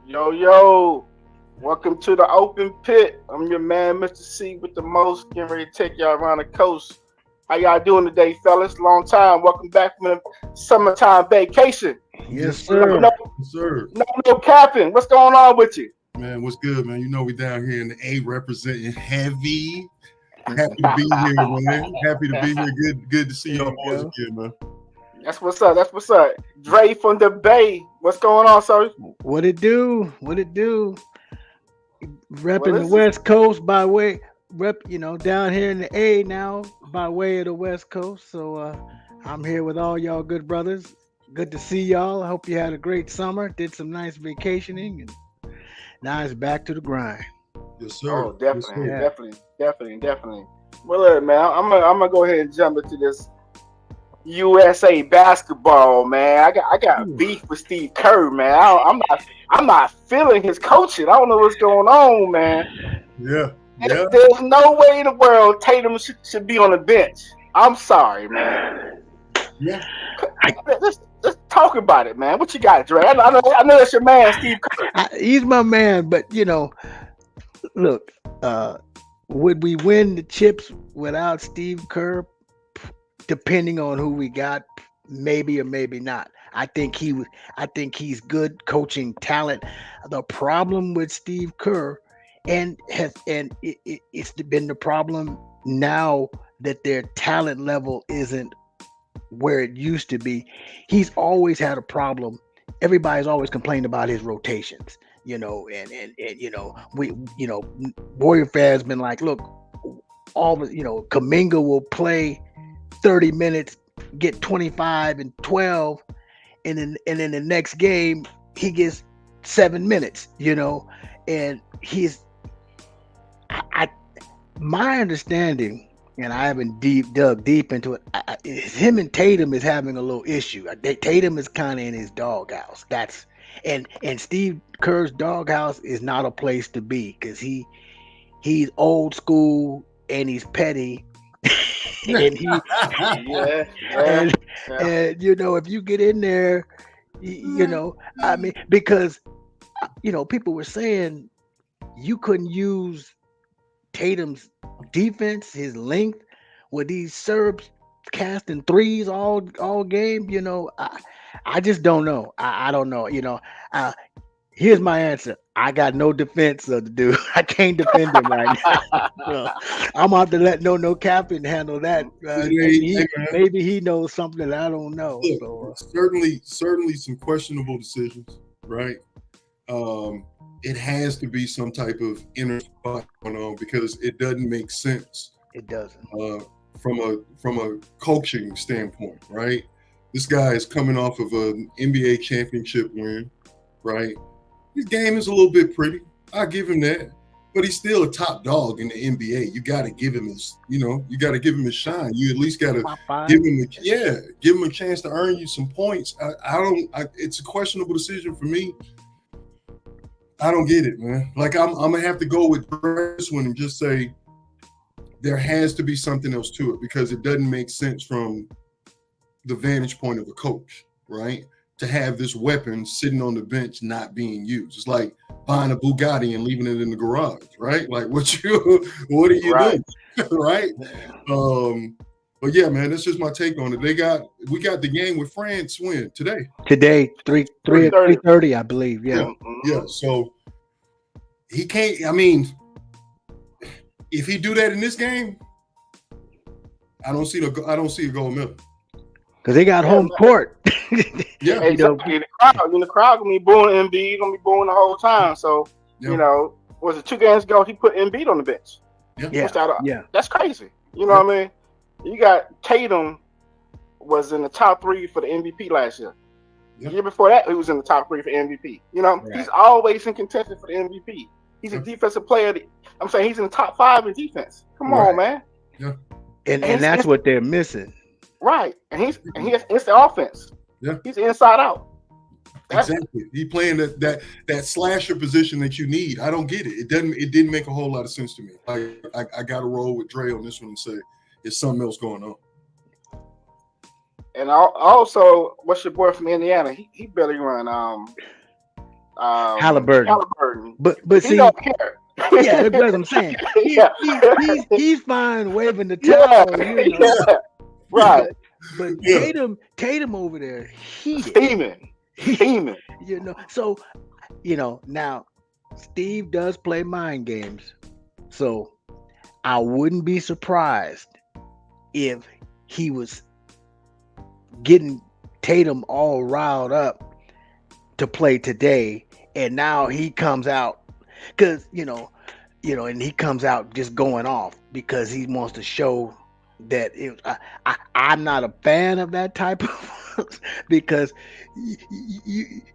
Yo, yo, welcome to the open pit. I'm your man, Mr. C, with the most. Getting ready to take y'all around the coast. How y'all doing today, fellas? Long time. Welcome back from the summertime vacation. Yes, Yes, No, sir. sir. no, Yes, sir. no capping. What's going on with you? Man, what's good, man? You know we down here in the A representing heavy. Happy to be here, man. Happy to be here. Good to see There y'all you boys go. again, man. That's what's up. That's what's up. Dre from the Bay. What's going on, sir? What it do? What it do? Well, Repping the this is West Coast by way down here in the A now by way of the West Coast. So I'm here with all y'all good brothers. Good to see y'all. I hope you had a great summer. Did some nice vacationing, and now it's back to the grind. Yes, sir. oh, Yes, definitely, sir. Yeah. definitely, definitely, definitely. Well, look, man, I'm gonna go ahead and jump into this USA basketball, man. I got Ooh. beef with Steve Kerr, man. I'm not feeling his coaching. I don't know what's going on, man. Yeah, yeah, There's no way in the world Tatum should be on the bench. I'm sorry, man. yeah. I, Let's talk about it, man. What you got, Dre? I know that's your man, Steve Kerr. he's my man, but look, uh, would we win the chips without Steve Kerr? Depending on who we got, maybe or maybe not. I think he's good coaching talent. The problem with Steve Kerr, it's been the problem now that their talent level isn't where it used to be. He's always had a problem. Everybody's always complained about his rotations, and Warrior fans been like, look, Kaminga will play 30 minutes, get 25 and 12, and then the next game he gets 7 minutes, and I my understanding, and I haven't dug deep into it. Him and Tatum is having a little issue. Tatum is kind of in his doghouse. And Steve Kerr's doghouse is not a place to be because he's old school and he's petty, and he Yeah, yeah, and yeah. and if you get in there, I mean, because people were saying you couldn't use Tatum's defense, his length, with these Serbs casting threes all game. I just don't know. I don't know. Uh, Here's my answer. I got no defense of the dude. I can't defend him right now. So I'm gonna have to let no Captain handle that. Hey, hey, man. Maybe he knows something that I don't know. Look, So certainly some questionable decisions, right? Um, it has to be some type of inner spot going on because it doesn't make sense it doesn't. uh, from a coaching standpoint, right? This guy is coming off of an NBA championship win, right? His game is a little bit pretty. I give him that, but he's still a top dog in the NBA. You got to give him you got to give him his shine. You at least got to Top five. give him a chance to earn you some points. I don't. It's a questionable decision for me. I don't get it, man. Like I'm gonna have to go with this one and just say there has to be something else to it because it doesn't make sense from the vantage point of a coach, right? To have this weapon sitting on the bench not being used. It's like buying a Bugatti and leaving it in the garage, right? Like what are you Right. doing? Right? Um, but yeah, man, that's just my take on it. We got the game with France win today. Today, three at 3:30. 3:30, I believe. Yeah. Yeah, Mm-hmm. yeah. So he can't, I mean, if he do that in this game, I don't see a gold medal. Because they got Yeah, home court. Yeah, you know, exactly. The crowd gonna be booing Embiid, gonna be booing the whole time. So yeah, was it 2 games ago he put Embiid on the bench? yeah, yeah, Which that yeah. that's crazy. You know yeah, what I mean? You got Tatum was in the top three for the MVP last year. The yeah. year before that, he was in the top three for MVP. He's Right, always in contention for the MVP. He's a Yeah, defensive player. I'm saying he's in the top five in defense. Come on, right. man. yeah, And And and he's that's what they're missing. right. And he has instant offense. yeah. He's inside out. That's Exactly. He playing that slasher position that you need. I don't get it. It didn't make a whole lot of sense to me. I got to roll with Dre on this one and say there's something else going on. and also what's your boy from Indiana? He barely run Halliburton. Halliburton. But He see, don't care. yeah, that's what I'm saying. Yeah. He's fine waving the Yeah, towel, you know. yeah, right. But Yeah. Tatum over there heated. Steaming. You know, so now Steve does play mind games. So I wouldn't be surprised if he was getting Tatum all riled up to play today, and now he comes out because and he comes out just going off because he wants to show that I'm not a fan of that type of because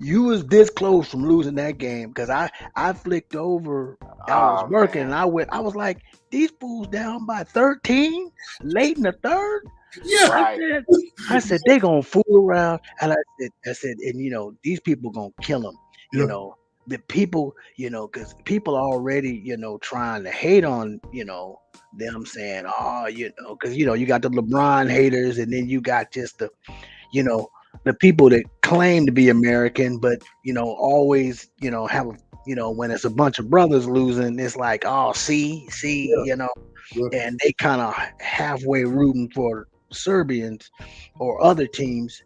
you was this close from losing that game because I flicked over. I was Oh working man. and I was like, these fools down by 13 late in the third. Yeah. Right. I said they gonna fool around, and I said, and these people gonna kill them. Yeah. The people, because people already, trying to hate on, them saying, oh, because you got the LeBron haters, and then you got just the people that claim to be American, but always, have when it's a bunch of brothers losing, it's like, oh, see, Yeah. and they kind of halfway rooting for Serbians or other teams,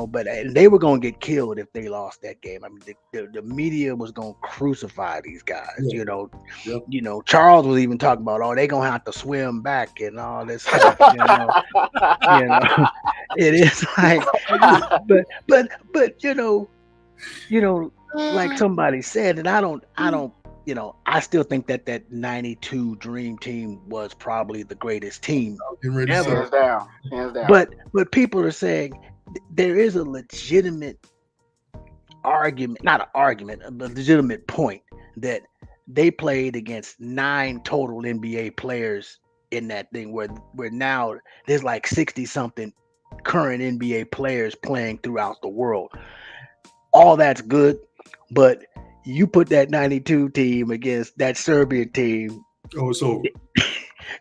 but and they were going to get killed if they lost that game. I mean, the media was going to crucify these guys. Yeah. Charles was even talking about, oh, they going to have to swim back and all this stuff. It is like, but like somebody said, and I don't. I still think that 92 Dream Team was probably the greatest team Getting ready to ever. say. Hands down. But people are saying there is a legitimate argument, not an argument, a legitimate point that they played against 9 total NBA players in that thing where now there's like 60 something current NBA players playing throughout the world. All that's good, but you put that 92 team against that Serbian team. Oh, it's over.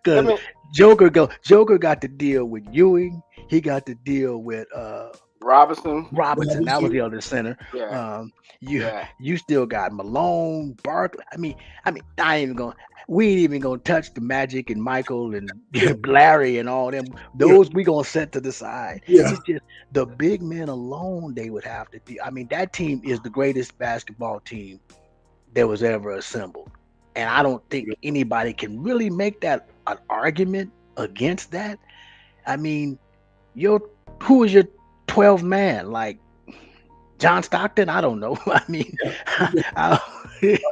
Because Joker got to deal with Ewing. He got to deal with Robinson. That was the other center. Yeah. You still got Malone, Barkley. We ain't even gonna touch the Magic and Michael and Larry and all them. Those we gonna set to the side. Yeah. It's just the big men alone they would have to do. I mean, that team is the greatest basketball team that was ever assembled. And I don't think anybody can really make that an argument against that. I mean, who is your 12th man? Like John Stockton? I don't know. I mean,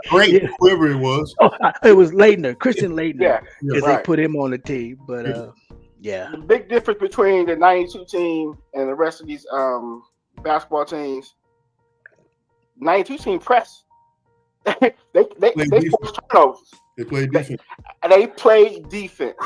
great, whoever it was. Oh, it was Leitner, Christian Leitner. Yeah, because they put him on the team. But the big difference between the 92 team and the rest of these basketball teams, 92 team press. they forced turnovers. They played defense. They played defense.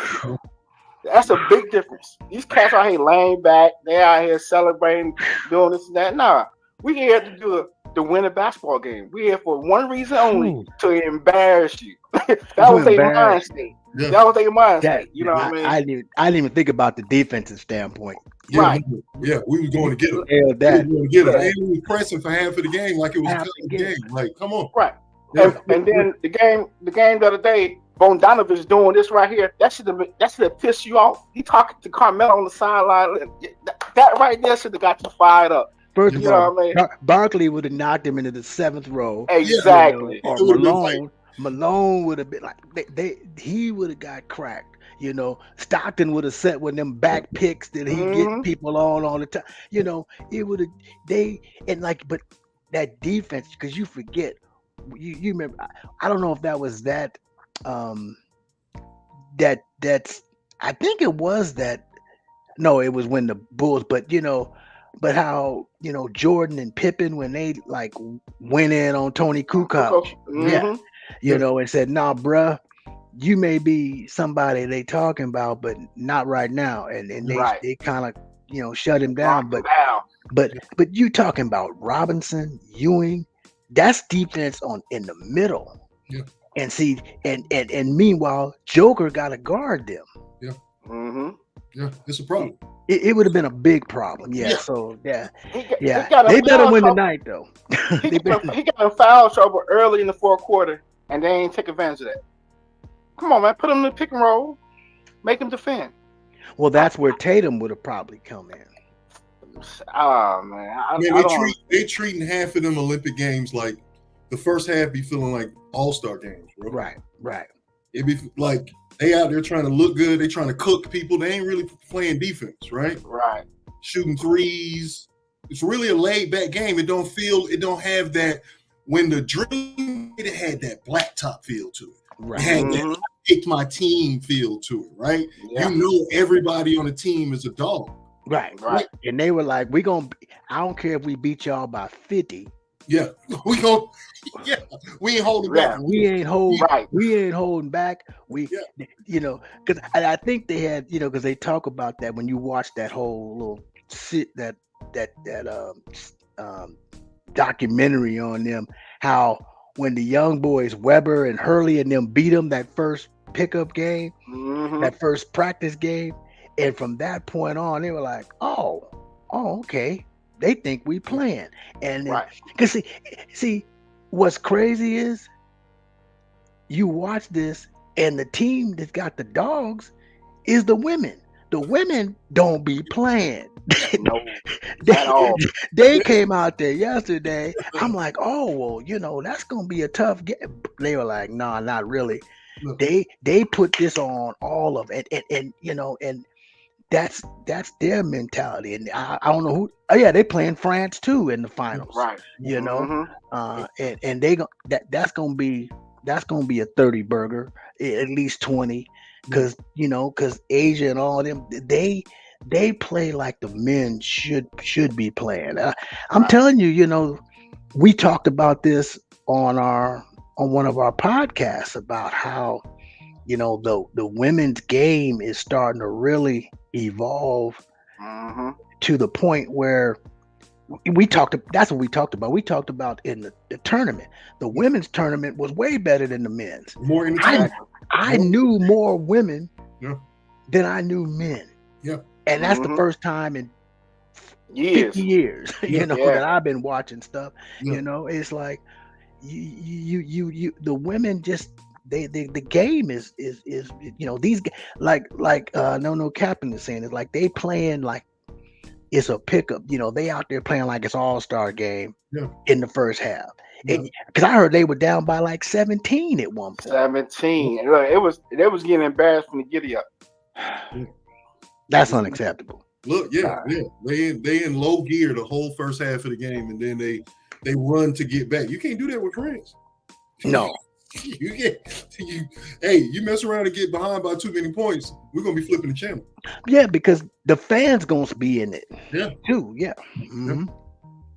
That's a big difference. These cats out here laying back. They out here celebrating, doing this and that. Nah, we here to win a basketball game. We here for one reason only: to embarrass you. That was their mindset. Yeah. That was their mindset. You know what I mean? I didn't even think about the defensive standpoint. Yeah, right. Yeah, we was going to get them. We were going to get them. And we was pressing for half of the game like it was a game. Like, come on. Right. Yeah. And then the game the other day, Bogdanovich doing this right here. That should have pissed you off. He talking to Carmelo on the sideline. That right there should have got you fired up. First of you all, know what I mean? Barkley would have knocked him into the 7th row. Exactly. Or Malone would have been like he would have got cracked. Stockton would have set with them back picks that he get people on all the time. It would have but that defense, because you forget, you remember. I don't know if that was that. That's. I think it was that. No, it was when the Bulls. But how Jordan and Pippen, when they like went in on Tony Kukoc, and said, "Nah, bruh, you may be somebody they talking about, but not right now." And they kind of shut him down. But you talking about Robinson, Ewing, that's defense in the middle. Yeah. And see, and meanwhile, Joker got to guard them. Yeah. Mm-hmm. Yeah, it's a problem. it would have been a big problem. Yeah. Yeah. So yeah, He yeah. got him They better foul win trouble. tonight though. They better, He got him foul trouble early in the fourth quarter, and they ain't take advantage of that. Come on, man, put him in the pick and roll, make him defend. well, that's where Tatum would have probably come in. Oh man, Man, I don't. they treating half of them Olympic games like the first half be feeling like all-star games, bro. Right. Right. It be like they out there trying to look good, they trying to cook people. They ain't really playing defense, right? Right. Shooting threes. It's really a laid-back game. It don't have that when the dream it had that blacktop feel to it. Right. It had that picked my team feel to it, right? Yeah. You know everybody on the team is a dog. Right. Right. And they were like, I don't care if we beat y'all by 50. Yeah. We ain't holding back. We ain't holding Right. We ain't holding back. Because I think they had, because they talk about that when you watch that whole little documentary on them, how when the young boys Weber and Hurley and them beat them that first pickup game, that first practice game, and from that point on they were like, oh, okay, they think we playing. And Right. because see what's crazy is you watch this and the team that's got the dogs is the women. The women don't be playing. No, at all. They came out there yesterday. I'm like, oh well, that's gonna be a tough game. They were like, no, not really. Look. They put this on all of it, and that's their mentality. And I don't know who. Oh yeah, they playing France too in the finals. Right. And they that's gonna be a 30 burger, at least 20, because Asia and all of them, they play like the men should be playing. I'm telling you, we talked about this on one of our podcasts about how the women's game is starting to really evolve to the point where that's what we talked about. We talked about in the tournament. The women's tournament was way better than the men's. More entertaining. I knew more women Yeah. than I knew men. Yeah. And that's the first time in 50 years, that I've been watching stuff. Yeah. It's like you the women just the game is these like no captain is saying, it's like they playing like it's a pickup. They out there playing like it's all-star game in the first half. Because I heard they were down by like 17 at one point. 17. Look, they was getting embarrassed from the giddy up. That's unacceptable. Look, they in low gear the whole first half of the game, and then they run to get back. You can't do that with France. No. You mess around and get behind by too many points, we're gonna be flipping the channel. Yeah, because the fans gonna be in it. Yeah. Too. Yeah. Mm-hmm.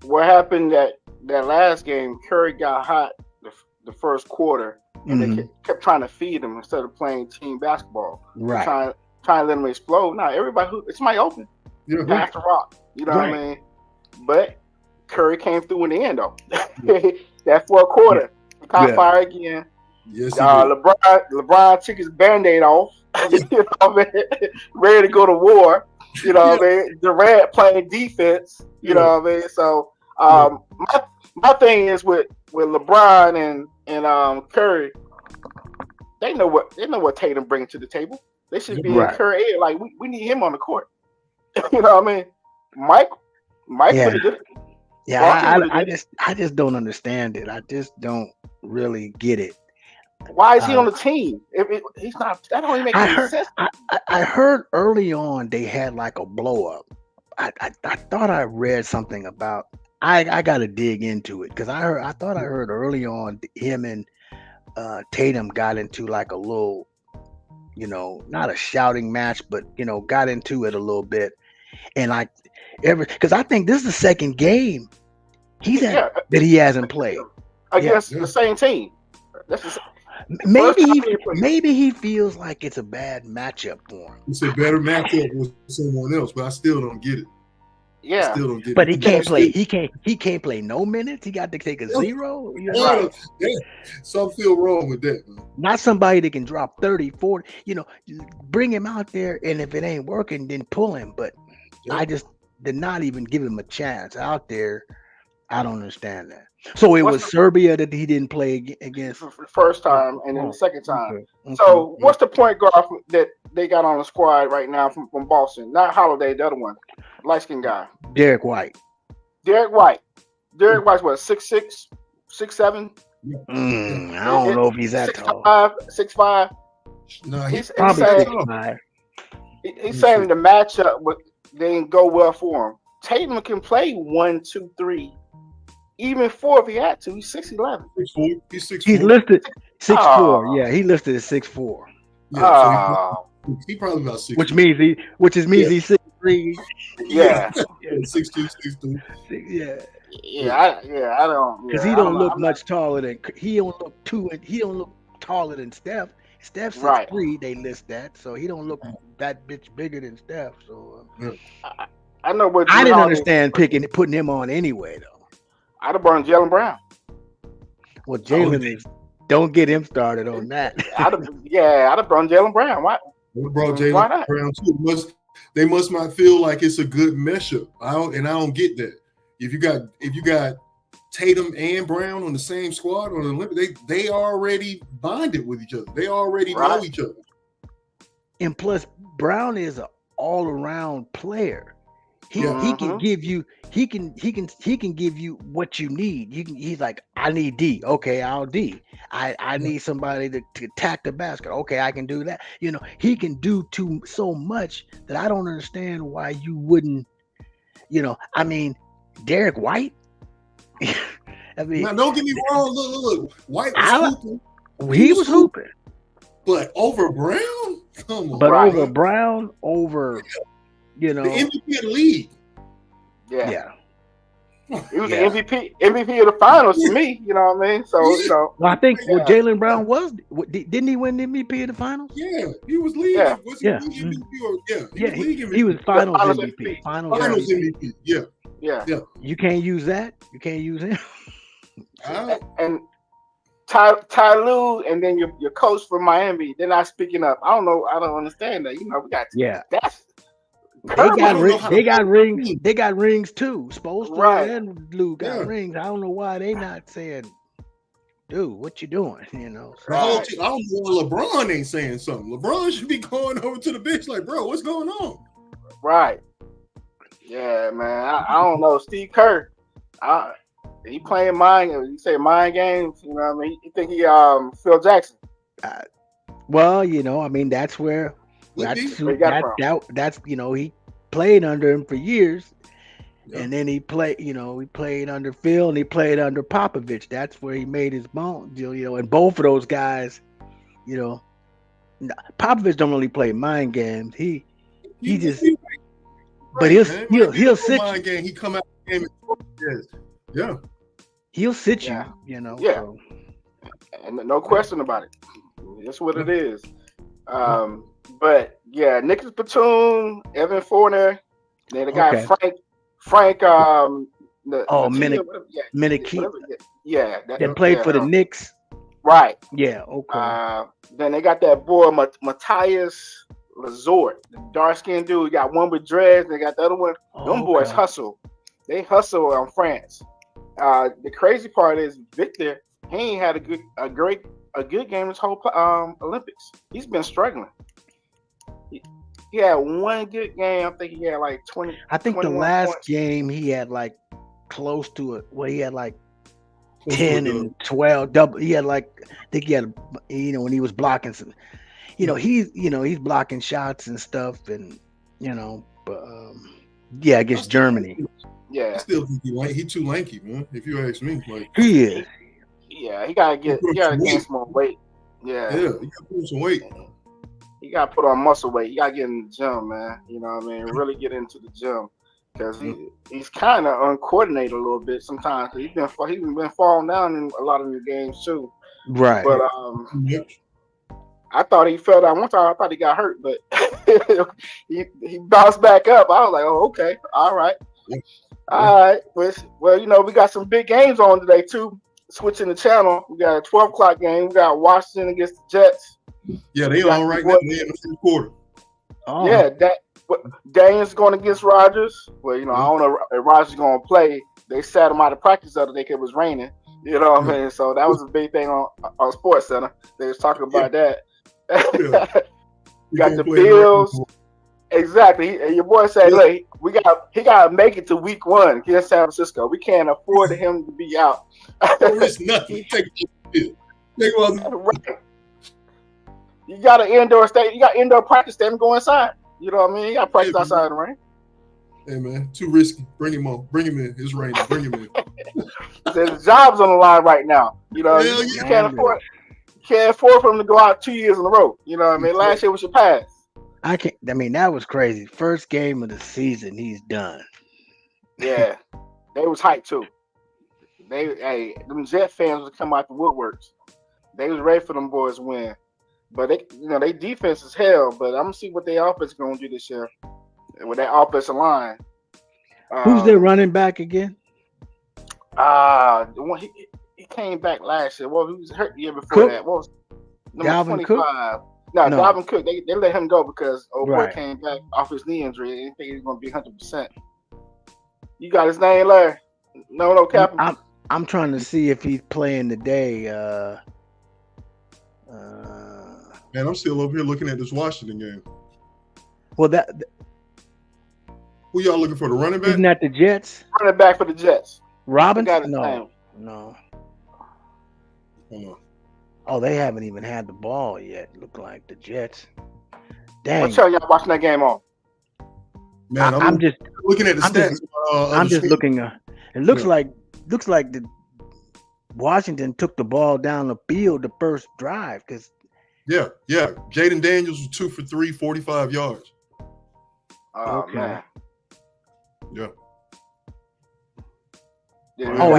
What happened that last game? Curry got hot the first quarter, and they kept trying to feed him instead of playing team basketball. Right. Trying to let him explode. Now everybody it's my open. Yeah. Pass the rock. You know what I mean? But Curry came through in the end though. That fourth quarter. Caught fire again. Yes, LeBron took his Band-Aid off. Ready to go to war. Durant playing defense. You know what I mean? So my thing is with LeBron and Curry, they know what Tatum brings to the table. They should be in Curry ear. Like we need him on the court. You know what I mean? Mike would have did it. Yeah, I just don't understand it. I just don't really get it. Why is he on the team? He's not. That don't even make any sense. I heard early on they had like a blow up. I thought I read something about. I got to dig into it because I thought I heard early on him and Tatum got into like a little, not a shouting match, but got into it a little bit, and like because I think this is the second game that he hasn't played against the same team. Maybe he feels like it's a bad matchup for him. It's a better matchup with someone else, but I still don't get it. Yeah, still don't get but it. He can't play. He can't play no minutes. He got to take a zero. Something feel wrong with that, man. Not somebody that can drop 30, 40. Bring him out there, and if it ain't working, then pull him. But I just did not even give him a chance out there. I don't understand that. So it was Serbia that he didn't play against for the first time, and then the second time. Okay. So what's the point guard that they got on the squad right now from Boston? Not Holiday, the other one, light skinned guy. Derek White. Derek White's what, 6'6", 6'7"? I don't know if he's that tall. 6'5". No, he's probably saying 6'5". He's saying the matchup didn't go well for him. Tatum can play 1, 2, 3, even 4 if he had to. He's 6'11". 6'4". He's 6'4". He's listed 6'4". Yeah, he listed as 6'4". Yeah, so he probably about 6'4". Which means he's 6'3". Yeah. 6'2", 6'3". I don't. Because he don't look much taller than he don't look taller than Steph. Steph's 6'3", they list that, so he don't look that bitch bigger than Steph. So I know what I didn't understand putting him on anyway though. I'd have burned Jaylen Brown. Well, Jaylen don't get him started on that. I'd have burned Jaylen Brown. Why? Brought Jaylen Brown too. They must not feel like it's a good mashup. I don't get that. If you got Tatum and Brown on the same squad on the Olympic, they already bonded with each other. They already know each other. And plus, Brown is an all-around player. He can give you he can give you what you need. He's like, I need D. Okay, I'll D. I need somebody to attack the basket. Okay, I can do that. He can do so much that I don't understand why you wouldn't. I mean, Derek White. I mean, now, don't get me wrong. Look. White was hooping. He was hooping. But over Brown? Come on. But over Brown, the MVP of the league. Yeah. He was the MVP of the finals to me. You know what I mean? So Well, I think Jaylen Brown was. Didn't he win the MVP of the finals? Yeah, he was leading. Yeah. Was he MVP or he was finals MVP. Finals MVP. Yeah. You can't use that. You can't use him. And Ty Lue, and then your coach from Miami, they're not speaking up. I don't know. I don't understand that. We got they got rings. They got rings too. Spoelstra and Lue got rings. I don't know why they not saying, "Dude, what you doing?" The whole team, I don't know why LeBron ain't saying something. LeBron should be going over to the bench like, "Bro, what's going on?" Right. Yeah, man. I don't know. Steve Kerr, he playing mind. You say mind games. You know what I mean? You think he Phil Jackson? Well, I mean that's where that's he played under him for years, and then he played under Phil and he played under Popovich. That's where he made his bones. And both of those guys, Popovich don't really play mind games. He just. But he'll sit you. Game, he come out the game. He'll sit you. Yeah. So. And no question about it. That's what it is. But yeah, Nicholas Batum, Evan Fournier, then the guy Frank. Minikita. Yeah, that played for the Knicks. Right. Yeah. Okay. Then they got that boy Matthias Resort, the dark skinned dude. Got one with dreads. They got the other one. Them boys hustle. They hustle on France. The crazy part is Victor. He ain't had a good game this whole Olympics. He's been struggling. He had one good game. I think he had like 20. I think the last game he had like close to it. Well, he had like 10 and 12 double. He had like I think he had when he was blocking some. He's blocking shots and stuff, and but against Germany. Yeah, I still think he's too lanky, man. If you ask me, like he is. Yeah, he gotta gain some more weight. Yeah, he gotta put some weight. He gotta put on muscle weight. You gotta get in the gym, man. You know what I mean? Really get into the gym because he's kind of uncoordinated a little bit sometimes. He's been falling down in a lot of the games too. Right. But I thought he fell down one time. I thought he got hurt, but he bounced back up. I was like, oh, okay, all right. All right. Well, we got some big games on today too. Switching the channel, we got a 12 o'clock game. We got Washington against the Jets. Yeah, they all right now. They in the first quarter. Yeah, Daniels going against Rodgers. Well, I don't know if Rodgers going to play. They sat him out of practice the other day because it was raining. You know what I mean? So that was a big thing on Sports Center. They was talking about that. You got the Bills. Exactly. And your boy said, "Look, he got to make it to week 1 against San Francisco. We can't afford him to be out." It's nothing. Right. You got an indoor state. You got indoor practice. Let him go inside. You know what I mean? You got to practice outside in the rain. Hey man, too risky. Bring him on. Bring him in. It's raining. Bring him in. There's jobs on the line right now. You know, you can't afford. Can't afford for him to go out 2 years in a row. You know what I mean? Last year was your pass. That was crazy. First game of the season, he's done. Yeah, they was hyped too. Them Jet fans would come out the woodworks. They was ready for them boys to win. But they defense is hell. But I'm gonna see what their offense gonna do this year with that offensive line. Who's their running back again? The one he came back last year. Well, he was hurt the year before Cook? that. What was number Dalvin 25? Cook? No, No. Dalvin Cook. They let him go because old boy Right. came back off his knee injury. They didn't think he was gonna be 100%. You got his name, Larry? No, Captain. I'm trying to see if he's playing today. Man, I'm still over here looking at this Washington game. Well, Who y'all looking for? The running back? isn't that the Jets? Running back for the Jets. Robinson? His name. No. Hold on. Oh, they haven't even had the ball yet. Look like the Jets. Dang. What channel y'all watching that game on? Man, I'm just looking at the I'm stats. I'm just looking. It looks like the Washington took the ball down the field the first drive because Yeah. Jaden Daniels was 2 for 3, 45 yards. Oh Okay. man. Yeah.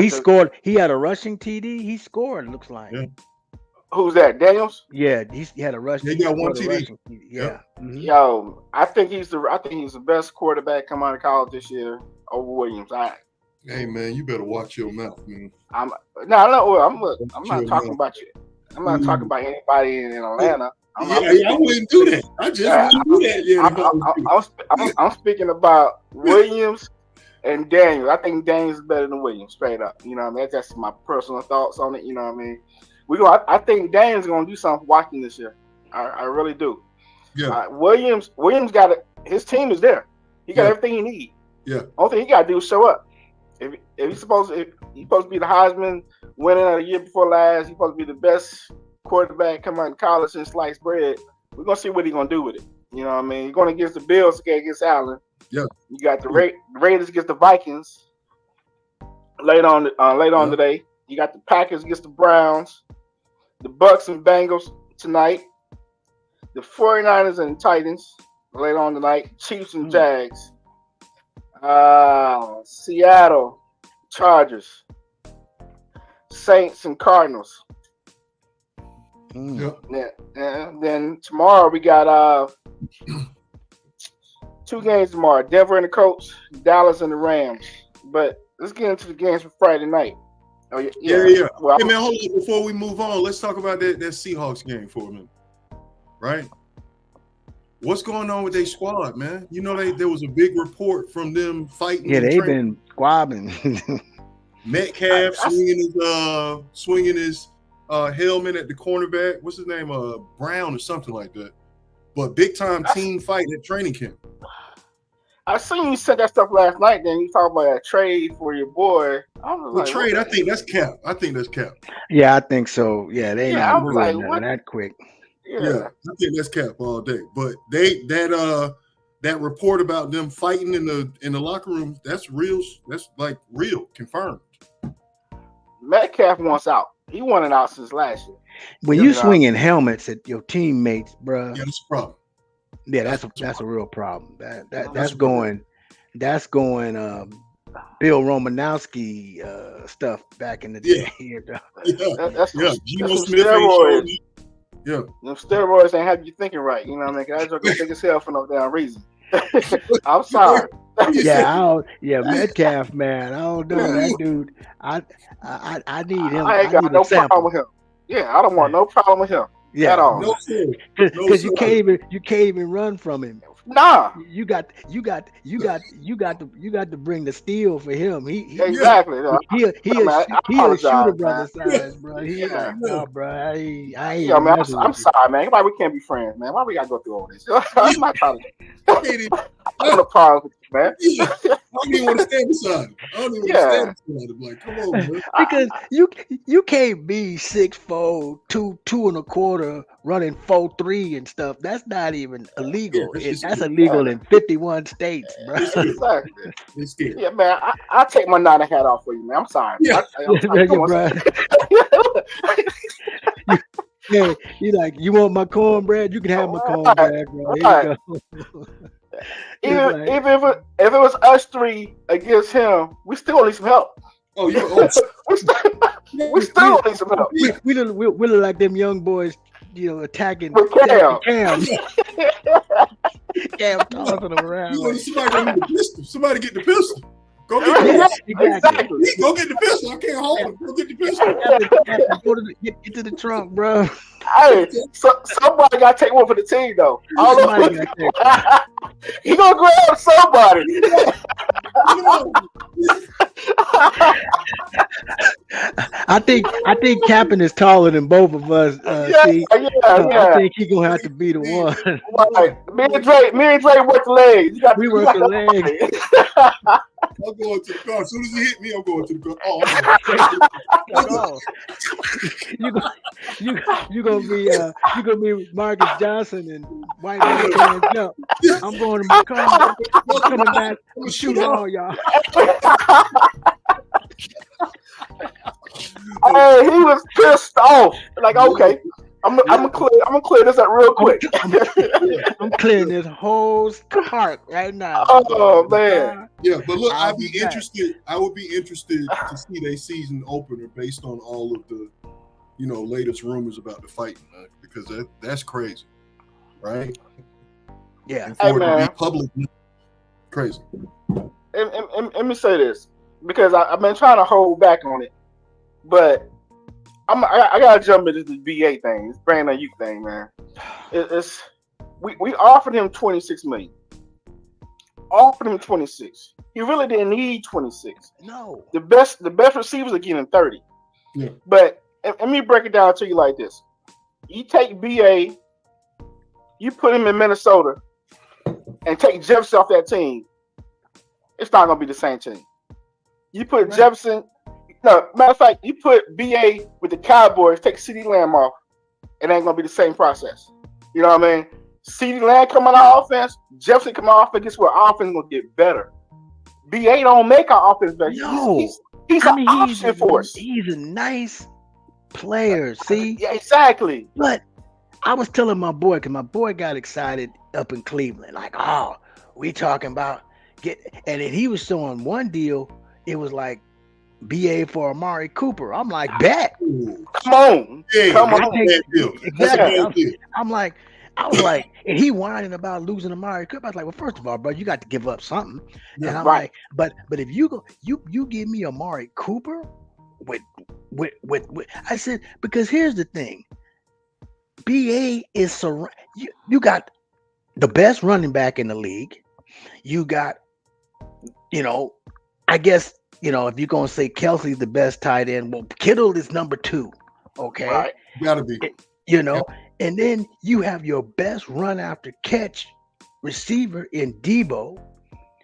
he scored. He had a rushing TD. He scored. It looks like. Yeah. Who's that? Daniels? Yeah, he had a rushing. He got one scored a TD. rushing TD. Yeah. Mhm. Yo, I think he's the best quarterback come out of college this year over Williams. Hey man, you better watch your mouth, man. I'm not talking about you. I'm not talking about anybody in Atlanta. I wouldn't do that. I just wouldn't do that. I'm speaking about Williams and Daniels. I think Daniels is better than Williams, straight up. You know what I mean? That's my personal thoughts on it. You know what I mean? I think Daniels is gonna do something watching this year. I really do. Yeah. Williams got it. His team is there. He got everything he needs. Yeah. Only thing he got to do is show up. If he's supposed to be the Heisman winner of the year before last, he's supposed to be the best quarterback come out of college since sliced bread. We're gonna see what he's gonna do with it. You know what I mean? You're going against the Bills against Allen. Yeah. You got the Raiders against the Vikings later on today. You got the Packers against the Browns, the Bucks and Bengals tonight, the 49ers and Titans later on tonight, Chiefs and Jags, Seattle Chargers, Saints and Cardinals. Then tomorrow we got 2 games tomorrow: Denver and the Colts, Dallas and the Rams. But let's get into the games for Friday night. Oh yeah. Well, hey man, hold on. Before we move on, let's talk about that Seahawks game for a minute. Right? What's going on with their squad, man? You know, there was a big report from them fighting. Yeah, they've been squabbling. Metcalf swinging his helmet at the cornerback. What's his name? Brown or something like that. But big time team fight at training camp. I seen you said that stuff last night. Then you talked about a trade for your boy. Trade, I think that's cap. Yeah, I think so. Yeah, they not doing nothing that quick. Yeah, I think that's cap all day. But that report about them fighting in the locker room, that's real. That's like real, confirmed. Metcalf wants out. He wanted out since last year. When you swinging helmets at your teammates, bro. Yeah, that's a problem. Yeah, that's a real problem. That's going Bill Romanowski stuff back in the day. That's Geno Smith. Yeah, them steroids ain't have you thinking right. You know what I mean? That joke think his hell for no damn reason. I'm sorry. Metcalf, man. I don't know that dude. I need him. I ain't got no problem with him. Yeah, I don't want no problem with him at all. Because you can't even run from him. Nah, you got to bring the steel for him. Yeah, exactly. I He a shooter apologize, man. brother yeah, size, bro. He ain't Yeah. like, nah, bro. I ain't Yeah, even man, messing I'm with you. sorry, man. Why we can't be friends, man? Why we gotta go through all this? I'm not trying I to. can't even. I have no problem with you, man. Yeah, I don't even want to stand beside him. I don't even want to Yeah, stand beside him. Like, come on, man. Because you can't be 6'4", two and a quarter, running 4'3" and stuff. That's not even Yeah, illegal. it's That's scary. yeah, illegal in 51 states, bro. It's scary. exactly. It's scary. Yeah, man. I'll take my Niner hat off for you, man. I'm sorry. Yeah, I'm sorry. Come on. Bro. You, hey, you like, you want my cornbread? You can have my Right, cornbread, bro. Here you right. go. It's Even like, if it was us three against him, we still need some help. Oh, you. Oh, we still, we we still need some help. yeah. we look like them young boys, attacking With Cam. Cam. Cam tossing them around You know, like, somebody gonna need the pistol. Somebody get the pistol. Go get the yeah, pistol. exactly. Go get the pistol. I can't hold him. Go get the pistol. Captain, get to the trunk, bro. Hey, somebody got to take one for the team, though. All of Somebody got that. He gonna grab somebody. You know, I think Captain is taller than both of us. See, so I Yeah. think he gonna have to be the one. Right. Me and Dre work the legs. We work the legs. I'm going to the car. As soon as he hit me, I'm going to the car. Oh, Like, oh, you gonna be Marcus Johnson and White Man Can't Jump. I'm going to my car. I'm coming back. I'm shooting all y'all. Hey, he was pissed off. Like, okay, I'm gonna clear this up real quick. I'm clearing this whole cart right now. Oh man. yeah, but look, I'll I'd be be back. interested. I would be interested to see their season opener based on all of the, latest rumors about the fight, because that's crazy, right? Yeah. And Hey, for it to man. be public, crazy. And let me say this, because I've been trying to hold back on it, but I gotta jump into this BA thing, this brand new thing, man. We offered him 26 million. Offered him 26. He really didn't need 26. No. The best receivers are getting 30. Yeah. But let me break it down to you like this. You take BA, you put him in Minnesota, and take Jefferson off that team, it's not gonna be the same team. You put Jefferson, no, matter of fact, you put BA with the Cowboys, take CeeDee Lamb off, it ain't gonna be the same process. You know what I mean? CeeDee Lamb come on our offense, Jefferson come on offense, guess what? Our offense gonna get better. BA don't make our offense better. No. He's an option for us. He's a nice player. See? Yeah, exactly. But I was telling my boy, because my boy got excited up in Cleveland, like, oh, we talking about and then he was showing one deal, it was like BA for Amari Cooper. I'm like, bet. Come on. Yeah, Come that's on. a bad deal. That's a bad deal. I was like, and he whining about losing Amari Cooper. I was like, well, first of all, bro, you got to give up something. Yeah, and I'm right. like, but if you go, you give me Amari Cooper with I said, because here's the thing, BA is you got the best running back in the league. You got, I guess, if you're gonna say Kelsey's the best tight end, well, Kittle is number 2. Okay. Right. Gotta be. And then you have your best run after catch receiver in Debo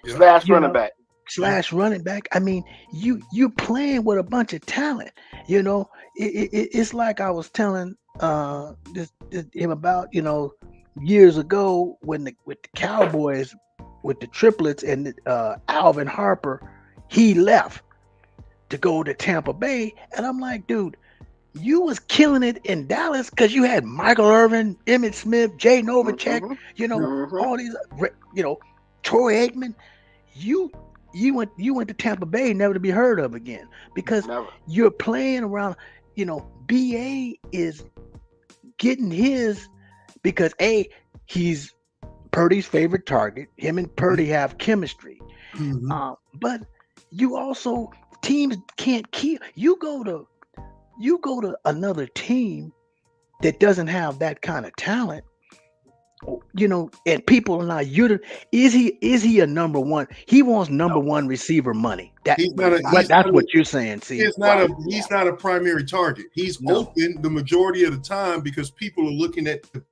Slash running back. / running back. I mean, you playing with a bunch of talent. It's like I was telling him about years ago with the Cowboys with the triplets and Alvin Harper, he left to go to Tampa Bay, and I'm like, dude, you was killing it in Dallas because you had Michael Irvin, Emmitt Smith, Jay Novacek, all these, Troy Aikman. You went to Tampa Bay, never to be heard of again, because you're playing around. BA is getting his because he's Purdy's favorite target. Him and Purdy have chemistry, but you also teams can't keep you go to another team that doesn't have that kind of talent. and people are not is he a number one? He wants number one receiver money. He's not a. That's what you're saying. See, he's not a primary target. He's open the majority of the time because people are looking at the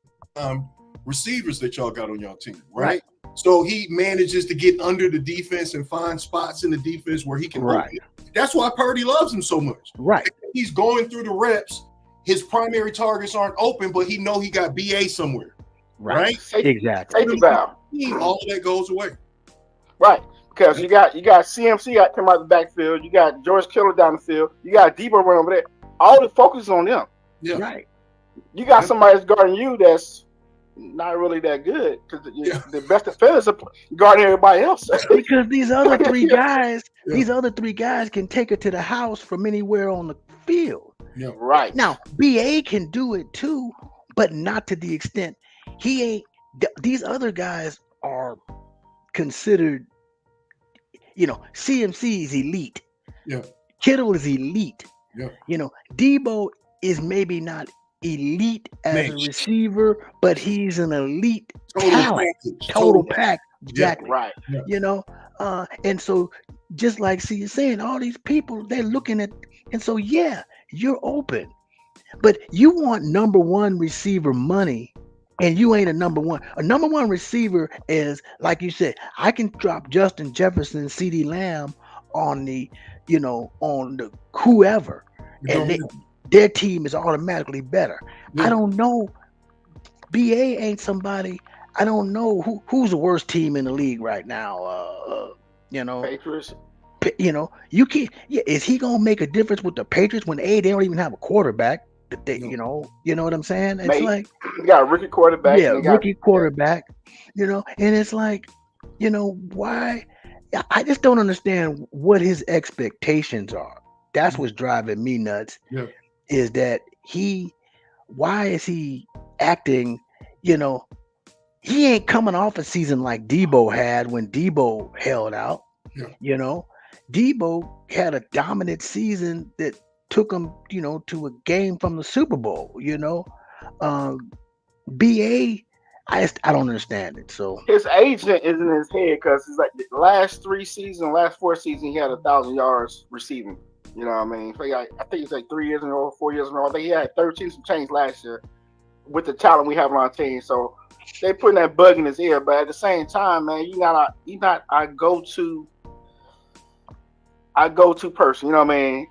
receivers that y'all got on y'all team, right? So he manages to get under the defense and find spots in the defense where he can. Open. That's why Purdy loves him so much. Right. He's going through the reps. His primary targets aren't open, but he got BA somewhere. Right? Exactly. All that goes away. Right. Because you got CMC out come out the backfield, you got George Kittle down the field, you got Debo running over there. All the focus is on them. Yeah. Right. You got somebody that's guarding you that's not really that good because the best defenders are guarding everybody else. Because these other three guys can take it to the house from anywhere on the field. Yeah. Right. Now, BA can do it too, but not to the extent he ain't. These other guys are considered, CMC is elite. Yeah. Kittle is elite. Yeah. Debo is maybe not elite as a receiver, but he's an elite talent. Total pack. Exactly. Yeah, right. Yeah. And so just like you're saying, all these people, they're looking at, and so you're open. But you want number one receiver money, and you ain't a number one. A number one receiver is, like you said, I can drop Justin Jefferson, CD Lamb on the, on the whoever, and their team is automatically better. Yeah. I don't know. BA ain't somebody. I don't know who's the worst team in the league right now. Patriots. You can't. Yeah, is he gonna make a difference with the Patriots when they don't even have a quarterback? They, you know what I'm saying? It's like you got a rookie quarterback. Yeah, rookie quarterback. And it's like, why? I just don't understand what his expectations are. That's what's driving me nuts. Yeah. Is that why is he acting? He ain't coming off a season like Debo had when Debo held out. Yeah. Debo had a dominant season that took him, to a game from the Super Bowl. BA, I don't understand it. So his agent is in his head because it's like the last 4 seasons, he had 1,000 yards receiving. You know what I mean? So I think it's like 3 years in a row, 4 years in a row. I think he had 13 some change last year with the talent we have on our team. So they putting that bug in his ear, but at the same time, man, you're not our go-to person. You know what I mean?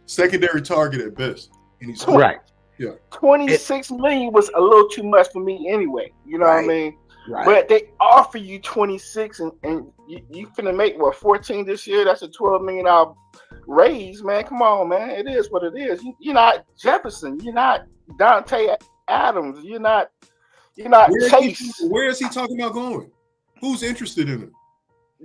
Secondary target at best. And he's right. Yeah. 26 million was a little too much for me anyway. You know what I mean? Right. But they offer you 26 and you finna make 14 this year. That's a $12 million raise, man. Come on, man. It is what it is. You're not Jefferson. You're not Dante Adams. You're not Chase. Where is he talking about going? Who's interested in him?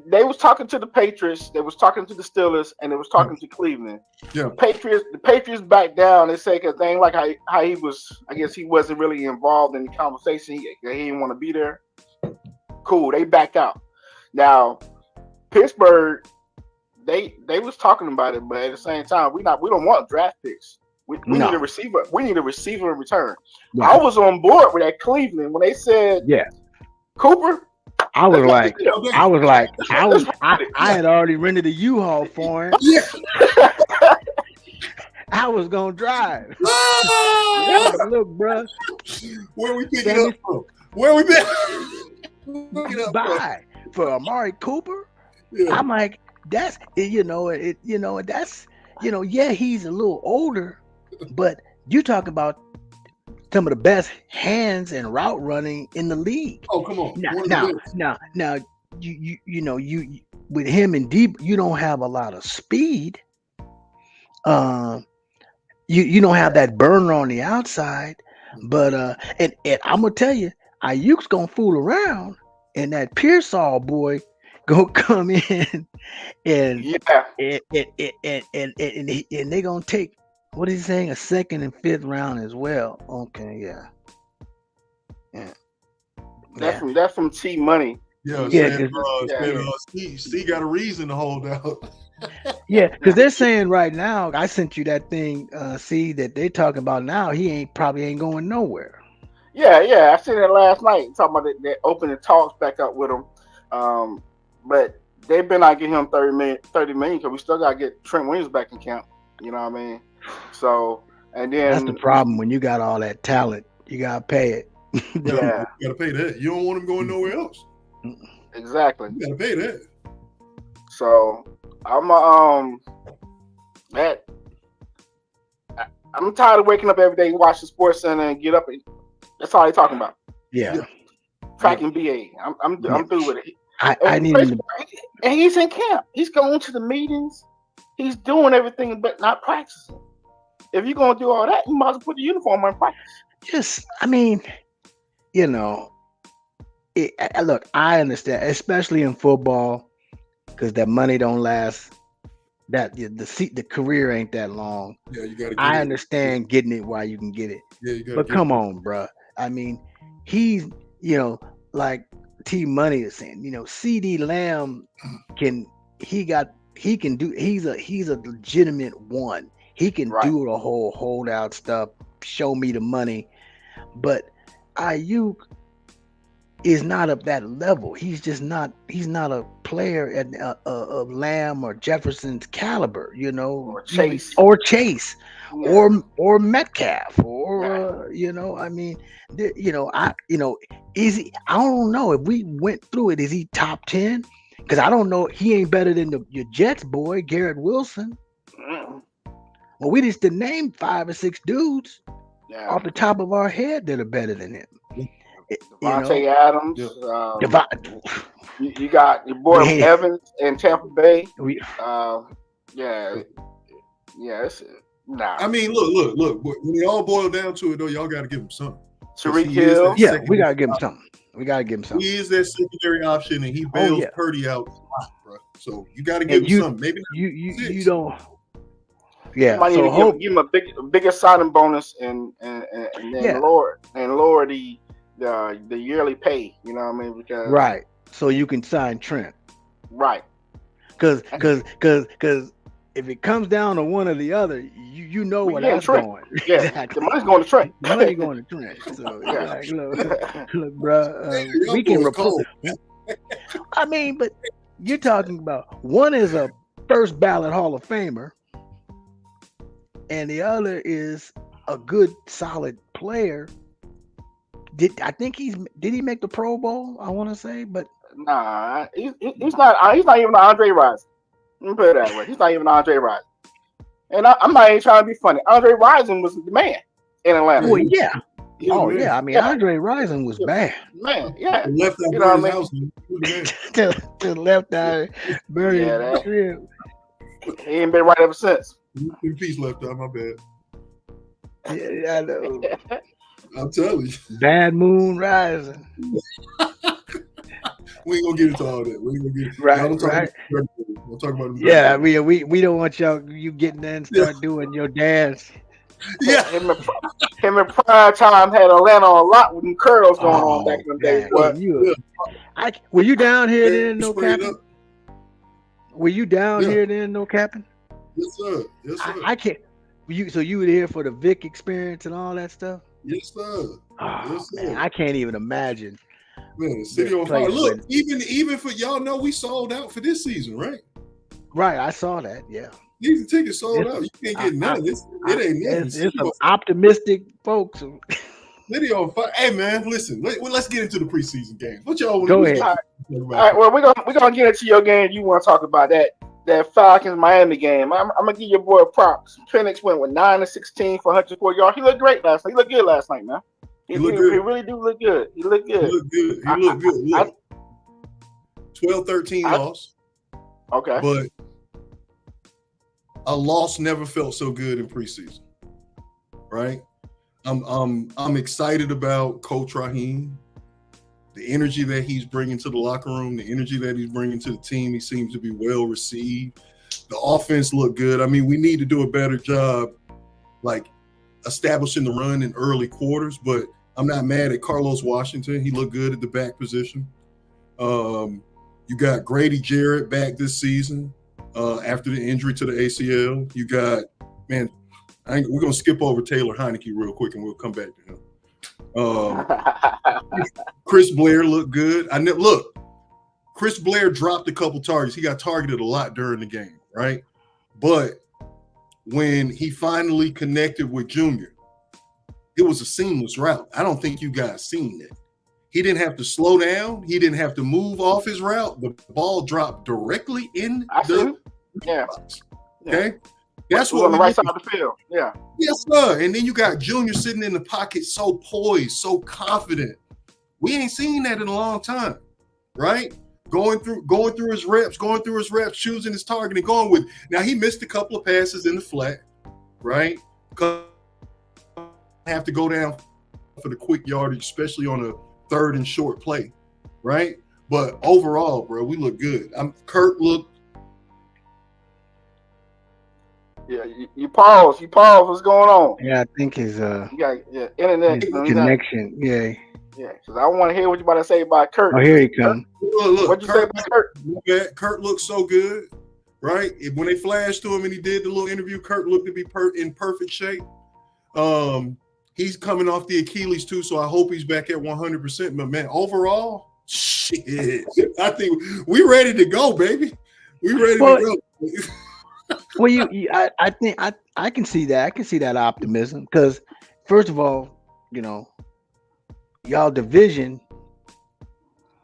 They was talking to the Patriots, they was talking to the Steelers, and they was talking to Cleveland. Yeah. The Patriots backed down. They say because they ain't like how he was. I guess he wasn't really involved in the conversation. He didn't want to be there. Cool. They backed out. Now, Pittsburgh, they was talking about it, but at the same time, we don't want draft picks. We need a receiver. We need a receiver in return. Right. I was on board with that Cleveland when they said, Cooper. I had already rented a U-Haul for him. Yeah. I was gonna drive. Look, bro. Where we pick it up from? Where we pick it up buy for Amari Cooper? Yeah. I'm like, that's he's a little older, but you talk about some of the best hands and route running in the league. Oh, come on! Now, you with him and Deep, you don't have a lot of speed. You don't have that burner on the outside, but and I'm gonna tell you, Ayuk's gonna fool around, and that Pearsall boy gonna come in and they gonna take. What is he saying? A second and fifth round as well. Okay, yeah. That's from T Money. Steve got a reason to hold out. Yeah, because they're saying right now, I sent you that thing, that they're talking about now. He probably ain't going nowhere. Yeah. I seen it last night. Talking about they opening talks back up with him, but they've been not getting him 30 million because we still gotta get Trent Williams back in camp. You know what I mean? So and That's the then problem when you got all that talent. You gotta pay it. yeah, You gotta pay that. You don't want him going nowhere else. exactly. You gotta pay that. So I'm that I'm tired of waking up every day, watching Sports Center, and get up. That's all they talking about. Yeah. Tracking BA. I'm through with it. I need him to, And he's in camp. He's going to the meetings. He's doing everything, but not practicing. If you're gonna do all that, you might as well put the uniform on and practice. just, I mean, you know, look, I understand, especially in football, because that money don't last. That the career ain't that long. Yeah, you gotta. I understand getting it while you can get it, Yeah, you gotta. but come on, bruh. I mean, he's like T Money is saying, CD Lamb he can do. He's a legitimate one. He can Right. do the whole holdout stuff. Show me the money, but Ayuk is not of that level. He's just not. He's not a player of Lamb or Jefferson's caliber, Or Chase. or Chase, Yeah. or Metcalf, or Yeah. I mean, is he? I don't know if we went through it. Is he top 10? Because I don't know. He ain't better than your Jets boy, Garrett Wilson. Mm. Well, we just named 5 or 6 dudes Yeah. off the top of our head that are better than him. Devontae Adams. You got your boy Evans in Tampa Bay. Yeah. Nah. I mean, look. When it all boiled down to it, though, y'all got to give him something. Tyreek Hill. Yeah, we gotta give him something. He is that secondary option, and he bails Purdy out a lot, bro. So you got to give him something. Maybe you don't. Yeah, you might need to give him a bigger signing bonus and then lower the yearly pay. You know what I mean? Because right, so you can sign Trent. Right. Because if it comes down to one or the other, you know where that's going. Yeah, exactly. The money's going to Trent. The money going to Trent. So look, bro, we can replace. I mean, but you're talking about one is a first ballot Hall of Famer, and the other is a good, solid player. Did he make the Pro Bowl? I want to say, but nah, he's not. He's not even Andre Rison. Let me put it that way. He's not even Andre Rison. And I'm not even trying to be funny. Andre Rison was the man in Atlanta. Well, yeah. I mean, Andre Rison was bad. Man, yeah. Left out you know what I house. To left eye, buried his crib. He ain't been right ever since. In peace, left eye. My bad. Yeah, I know. I'm telling you. Bad moon rising. We ain't gonna get into all that. We ain't gonna get right. We'll talk about it. Yeah, we don't want you getting there and start doing your dance. Yeah, him in prime time had Atlanta on a lot with them curls going on back in the day. Were you down here then? No capping. Were you down here then? No capping. Yes, sir. Yes, sir. I can't. So you were here for the Vic experience and all that stuff? Yes, sir. Oh, yes, sir. Man, I can't even imagine. Man, the city on fire. Look, even for y'all know we sold out for this season, right? Right, I saw that. Yeah, these tickets sold out. You can't get none of this. It ain't nothing. It's some optimistic folks. City on fire. Hey man, listen. Let's get into the preseason games. What y'all want to go ahead? All right. Well, we're gonna get into your game. You want to talk about that Falcons Miami game? I'm gonna give your boy props. Penix went with 9 of 16 for 104 yards. He looked great last night. He looked good last night, man. He really do look good. He looked good. He looked good. Look. 12-13 loss. Okay. But a loss never felt so good in preseason. Right? I'm excited about Coach Raheem. The energy that he's bringing to the locker room, the energy that he's bringing to the team, he seems to be well received. The offense looked good. I mean, we need to do a better job, like establishing the run in early quarters, but I'm not mad at Carlos Washington. He looked good at the back position. You got Grady Jarrett back this season after the injury to the ACL. You got, man, we're going to skip over Taylor Heineke real quick and we'll come back to him. Um, Chris Blair looked good. Look, Chris Blair dropped a couple targets. He got targeted a lot during the game, right? But when he finally connected with Junior, it was a seamless route. I don't think you guys seen that. He didn't have to slow down. He didn't have to move off his route. The ball dropped directly in the box. Okay? That's what on the right side of the field. Yeah. Yes, sir. And then you got Junior sitting in the pocket so poised, so confident. We ain't seen that in a long time, right? Going through his reps, choosing his target and going with. Now he missed a couple of passes in the flat, right? Have to go down for the quick yardage, especially on a third and short play, right? But overall, bro, we look good. Kurt looked. Yeah, you pause. What's going on? Yeah, I think his internet his connection. Yeah. Yeah, because I want to hear what you about to say about Kurt. Oh, here he comes. Look, what'd you say about Kurt? Kurt looked so good, right? When they flashed to him and he did the little interview, Kurt looked to be in perfect shape. He's coming off the Achilles too, so I hope he's back at 100%. But man, overall, shit, I think we ready to go, baby. We ready to go. Well, I think I can see that. I can see that optimism because, first of all, y'all division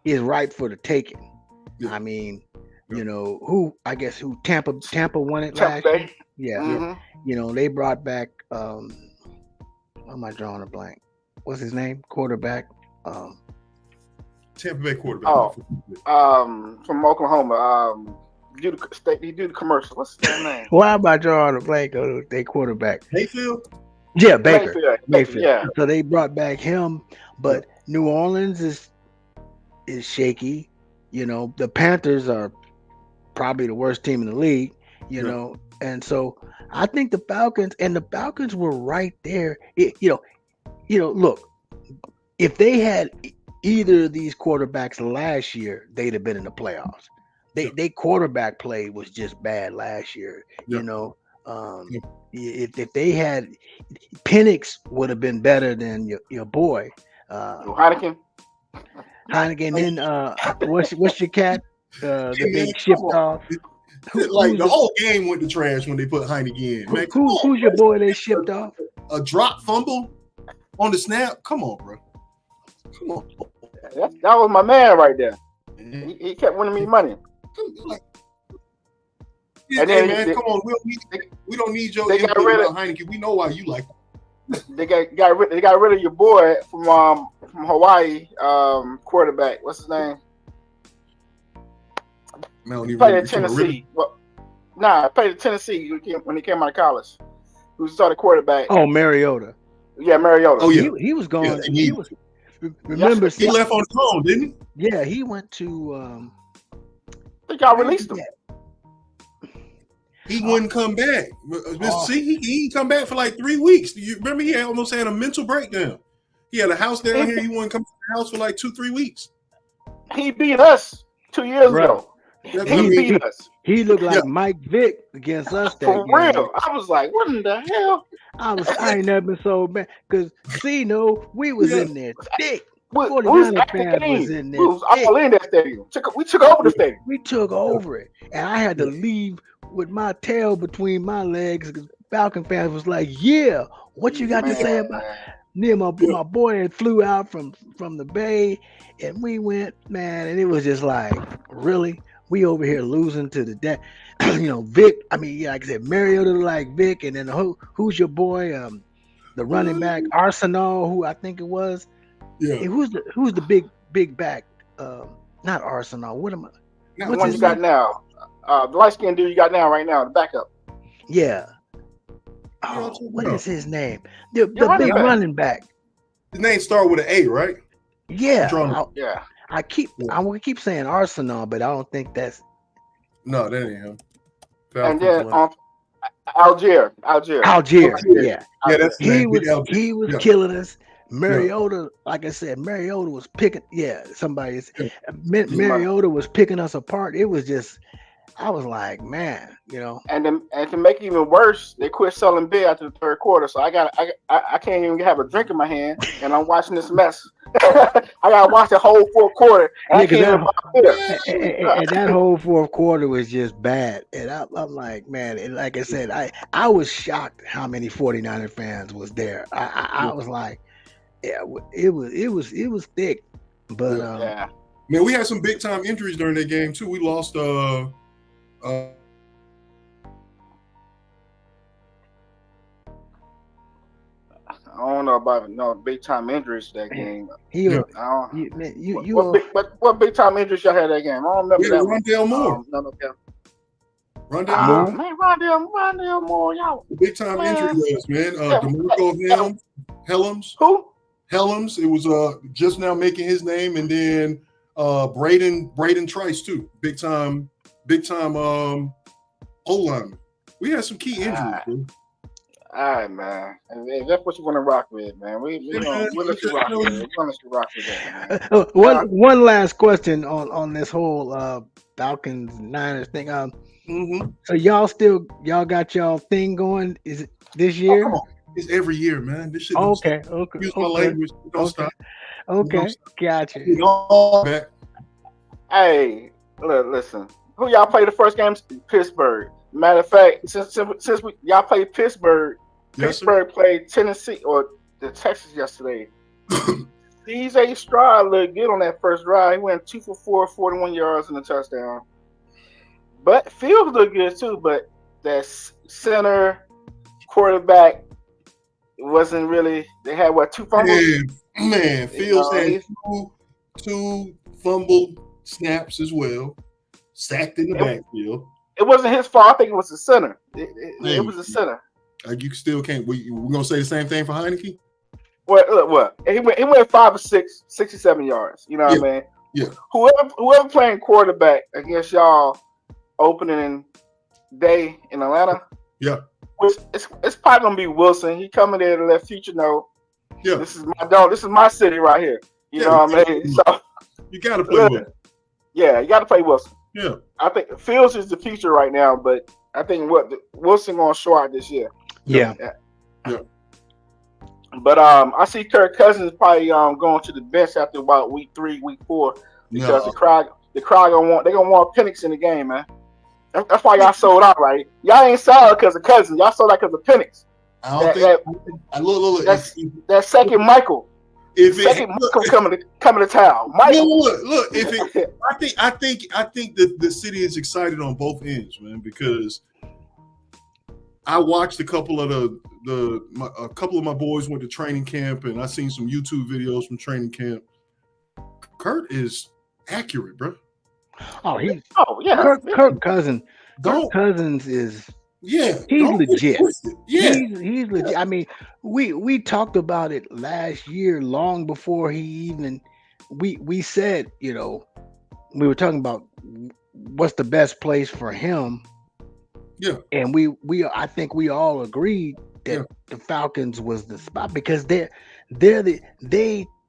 is ripe for the taking. Yeah. I mean, who Tampa won it last year. Yeah. Mm-hmm. They brought back. Why am I drawing a blank? What's his name? Quarterback. Tampa Bay quarterback. From Oklahoma. He do the commercial. What's his name? Why am I drawing a blank on their quarterback? Mayfield? Yeah, Baker. Mayfield. Yeah. So they brought back him, but New Orleans is shaky. The Panthers are probably the worst team in the league. And so I think the Falcons were right there. Look, if they had either of these quarterbacks last year, they'd have been in the playoffs. They quarterback play was just bad last year. If they had Penix would have been better than your boy Heineken. Then what's your cat? The big shipped off. The whole game went to trash when they put Heineken in. Man, who's your boy they shipped off? A drop fumble on the snap? Come on, bro. Come on. That was my man right there. He kept winning me money. And then, man, come on. We don't need your input about Heineken. We know why you like it. They got rid of your boy from Hawaii, quarterback. What's his name? He played at Tennessee. Played at Tennessee when he came out of college. Who started quarterback? Oh, Mariota. Yeah, Mariota. Oh, yeah. He was gone. Yeah, he was. Remember, he left on his own, didn't he? Yeah, he went to. They got released him. He wouldn't come back. See, he come back for like 3 weeks. You remember he almost had a mental breakdown. He had a house down here. He wouldn't come to the house for like 2-3 weeks. He beat us 2 years ago. He beat us. He looked like Mike Vick against us. For real. I was like, what in the hell? I ain't never been so bad. Because, we was in there thick. 49 fans was in there. We was all in that stadium. We took over the stadium. We took over it. And I had to leave with my tail between my legs because Falcon fans was like, yeah, what you got to say about my boy had flew out from the Bay and we went, man, and it was just like, really? We over here losing to the death. Vic, like I said, Mariota like Vic, and then who's your boy? The running back, Arsenal, who I think it was. Yeah. And who's the big back? Not Arsenal. What am I? The one you got now. The light skinned dude you got now, right now, the backup. Yeah. Oh, what is his name? The big running back. His name started with an A, right? Yeah. Yeah. I keep saying Arsenal, but I don't think that's. No, that ain't him. And then Algier. Yeah. That's he was killing us. Mariota, like I said, Mariota was picking. Yeah, Mariota was picking us apart. It was just. I was like, man, And to make it even worse, they quit selling beer after the third quarter. So I can't even have a drink in my hand, and I'm watching this mess. I gotta watch the whole fourth quarter, and yeah, I because can't even buy beer. and that whole fourth quarter was just bad. And I'm like, man, and like I said, I was shocked how many 49er fans was there. I was like, yeah, it was thick, but Yeah. Yeah. Man, we had some big time injuries during that game too. We lost I don't know about no big time injuries to that game. he yeah. was I don't, you man, you what were big what big time injuries y'all had that game? I don't remember Yeah, that one. Rondell Moore. No. Rondell Moore. Moore. Man, Rondell Moore, y'all. The big time injury Man. was, man. Yeah, DeMarco Helms. Who? Helms. It was just now making his name, and then Braden Trice too. Big time O-lineman. We had some key injuries, bro. All right, man. If that's what you want to rock with, man. We'll let you rock with it. We'll let you rock with that, man. One last question on this whole Falcons Niners thing. So y'all got y'all thing going? Is it this Oh, year? come on. It's every year, man. This shit don't Okay, stop. okay, Use my okay, language. It don't stop. okay. stop. Gotcha. We all back. Hey, listen. Who y'all play the first game? Pittsburgh. Matter of fact, since y'all played Pittsburgh, Yes, sir. Pittsburgh played Tennessee or the Texas yesterday. CJ Stroud looked good on that first drive. He went 2 for 4, 41 yards and a touchdown. But Fields looked good too. But that center quarterback wasn't really. They had two fumbles. Man, Fields had two fumbled snaps as well, sacked in the backfield. It wasn't his fault. I think it was the center. It was the center. You still can't. We're gonna say the same thing for Heineke. What? He went 5 or 6, 67 yards. You know what I mean? Yeah. Whoever playing quarterback against y'all opening day in Atlanta. Yeah. Which it's probably gonna be Wilson. He coming there to let Future know. Yeah. This is my dog. This is my city right here. You know what I mean? So you gotta play Wilson. Yeah, you gotta play Wilson. Yeah. I think Fields is the future right now, but I think Wilson gonna show out this year. Yeah. But I see Kirk Cousins probably going to the bench after about week 3, week 4 because the crowd gonna want Penix in the game, man. That's why y'all sold out, right? Y'all ain't sold because of Cousins. Y'all sold out because of Penix. Look. That second Michael. Michael coming to town. Michael. Look. I think that the city is excited on both ends, man, because I watched a couple of a couple of my boys went to training camp, and I seen some YouTube videos from training camp. Kurt is accurate, bro. Oh, yeah. Kirk Cousins. Kirk Cousins is he's legit. Yeah, he's legit. I mean, we talked about it last year, long before he even. We said, we were talking about what's the best place for him. Yeah, and I think we all agreed that the Falcons was the spot because they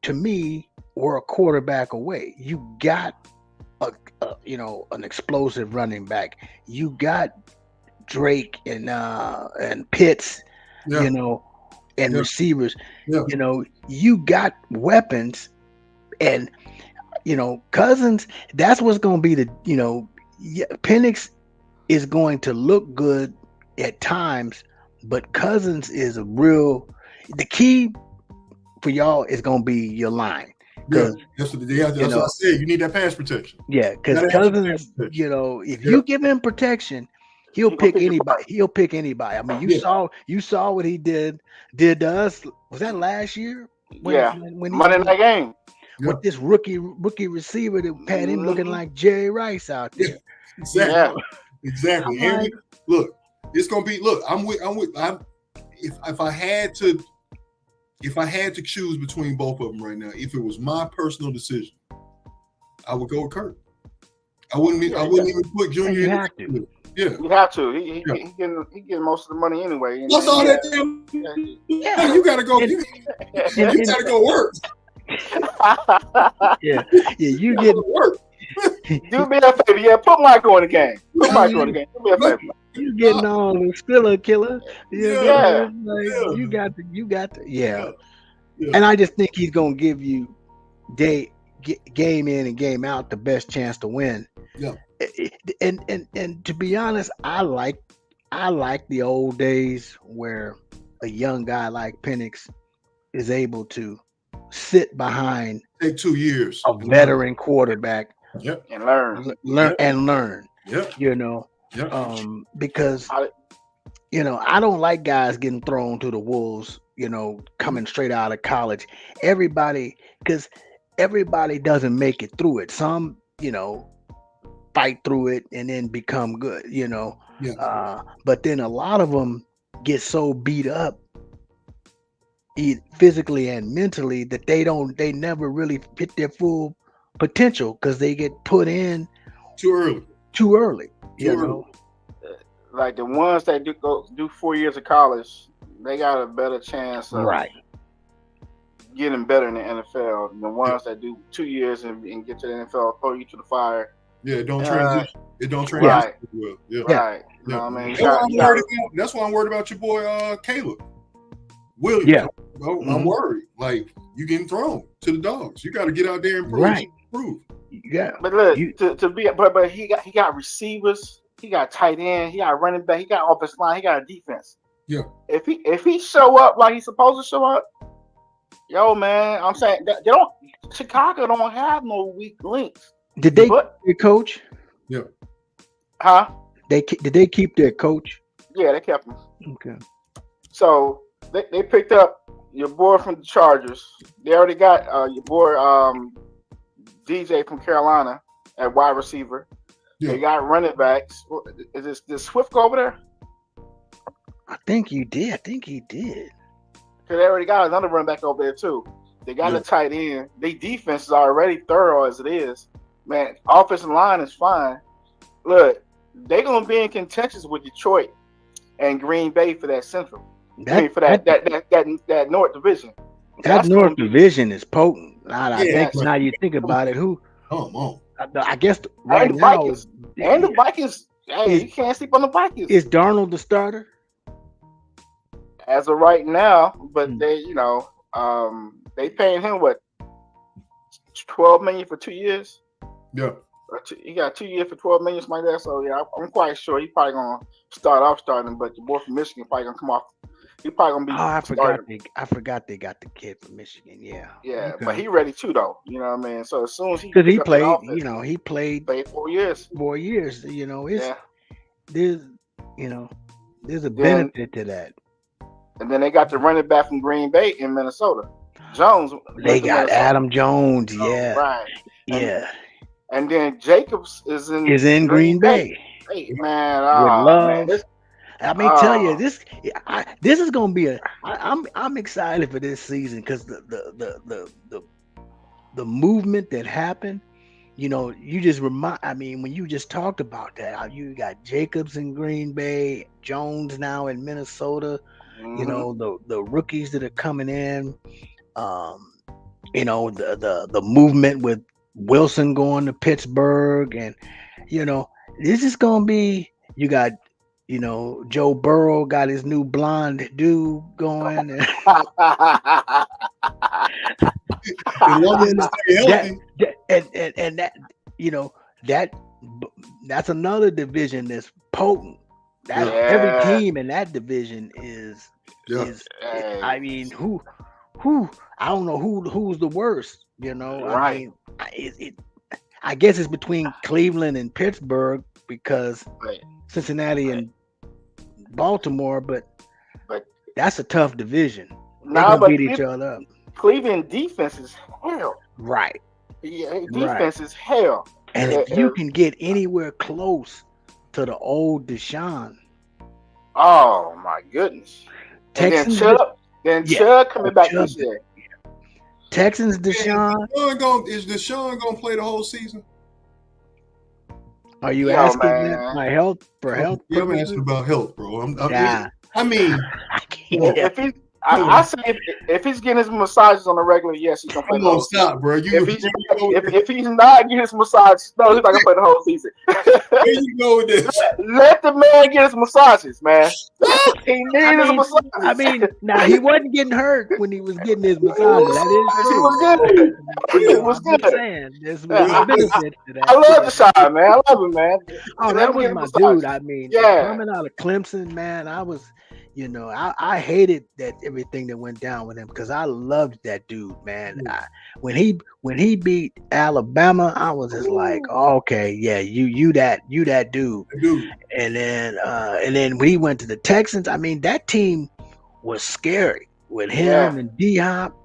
to me were a quarterback away. You got an explosive running back. You got Drake and Pitts, and receivers. Yeah. You got weapons, and Cousins. That's what's going to be Penix is going to look good at times, but Cousins is the key for y'all is going to be your line. That's what I said. You need that pass protection. Yeah, because Cousins, if you give him protection, he'll pick anybody. He'll pick anybody. I mean, you saw what he did to us. Was that last year? When Monday night game with this rookie receiver that had him looking like Jerry Rice out there. Exactly. Yeah. Exactly. And look, it's gonna be. Look, if I had to choose between both of them right now, if it was my personal decision, I would go with Kurt. I wouldn't even put Junior. You have to. Yeah, you have to. He getting most of the money anyway. What's all that? Yeah, you gotta go. You gotta go work. Yeah, you get work. Do me a favor, yeah. Put Michael in the game. Put Michael in the game. Do me a favor. You getting all the Spiller killer. You know, Yeah. it's like you got the Yeah. And I just think he's gonna give you game in and game out the best chance to win. Yeah. And to be honest, I like the old days where a young guy like Penix is able to sit behind Take 2 years. a veteran quarterback Yep. And learn. learn. Yep. You know, Yep. because I don't like guys getting thrown to the wolves. Coming straight out of college. Because everybody doesn't make it through it. Some, fight through it and then become good. Yeah. But then a lot of them get so beat up physically and mentally that they never really hit their full potential because they get put in Too early. too early. Too early. Like the ones that do 4 years of college, they got a better chance of getting better in the NFL than the ones that do 2 years and get to the NFL, throw you to the fire. Yeah, it don't transition. It don't transition Right. well. Yeah. Right. You Yeah. know what I mean? That's why I'm worried about your boy Caleb Williams. Yeah. I'm worried. Like, you getting thrown to the dogs. You got to get out there and prove. Right. Yeah. But look, but he got receivers, he got tight end, he got running back, he got offensive line, he got a defense. Yeah. If he show up like he's supposed to show up, yo man, I'm saying Chicago don't have no weak links. Did they keep their coach? Yeah. Huh? Did they keep their coach? Yeah, they kept him. Okay. So they picked up your boy from the Chargers. They already got your boy DJ from Carolina at wide receiver. Yeah. They got running backs. Is this Swift go over there? I think he did. Because they already got another running back over there too. They got a tight end. Their defense is already thorough as it is. Man, offensive line is fine. Look, they're gonna be in contention with Detroit and Green Bay for that Central. That North Division. That North Division is potent. I think right. now you think about it, who? Come on. I guess And the Vikings. And the Vikings. Hey, you can't sleep on the Vikings. Is Darnold the starter? As of right now, but they paying him what, $12 million for 2 years. Yeah. He got 2 years for $12 million, something like that. So yeah, I'm quite sure he's probably gonna start off starting, but the boy from Michigan probably gonna come off. He probably gonna be. I forgot they got the kid from Michigan. Yeah. Yeah, okay. But he ready too though. You know what I mean? So as soon as he played, offense, he played 4 years. 4 years. There's a benefit to that. And then they got the running back from Green Bay in Minnesota, Jones. They got Adam Jones. Yeah. Right. Yeah. And then Jacobs is in Green Bay. Hey man, with love. Man, tell you this is gonna be I'm excited for this season because the movement that happened. You just when you just talked about that, you got Jacobs in Green Bay, Jones now in Minnesota. Mm-hmm. The rookies that are coming in. The movement with Wilson going to Pittsburgh, and this is gonna be. You got Joe Burrow got his new blonde dude going. And that's another division that's potent. Every team in that division is. I mean, who? I don't know who's the worst. Right. I guess it's between Cleveland and Pittsburgh because Cincinnati and Baltimore, but that's a tough division. They're gonna beat each other up. Cleveland defense is hell. Right. Yeah, defense is hell. And if you can get anywhere close to the old Deshaun, oh my goodness! Texans, Chubb coming back this year. Texans, Deshaun. Is Deshaun gonna play the whole season? Are you asking my health for health? Yeah, I'm asking about health, bro. I mean, if I say if he's getting his massages on the regular, yes, he's gonna play Come the on, whole season. stop, bro. If he's not getting his massage, no, he's not gonna play the whole season. Where you go with this? Let the man get his massages, man. He needs his massages. I mean, now he wasn't getting hurt when he was getting his massage. That is He true. was good. He was I'm just good. saying, there's benefits to that. I love Deshaun, man. I love him, man. Oh, Let that him was get my his massages. dude. I mean, Yeah. coming out of Clemson, man, I was, I hated that everything that went down with him because I loved that dude, man. When he beat Alabama, I was just like, oh, okay, yeah, you that dude. And then when he went to the Texans, I mean, that team was scary with him and D-Hop.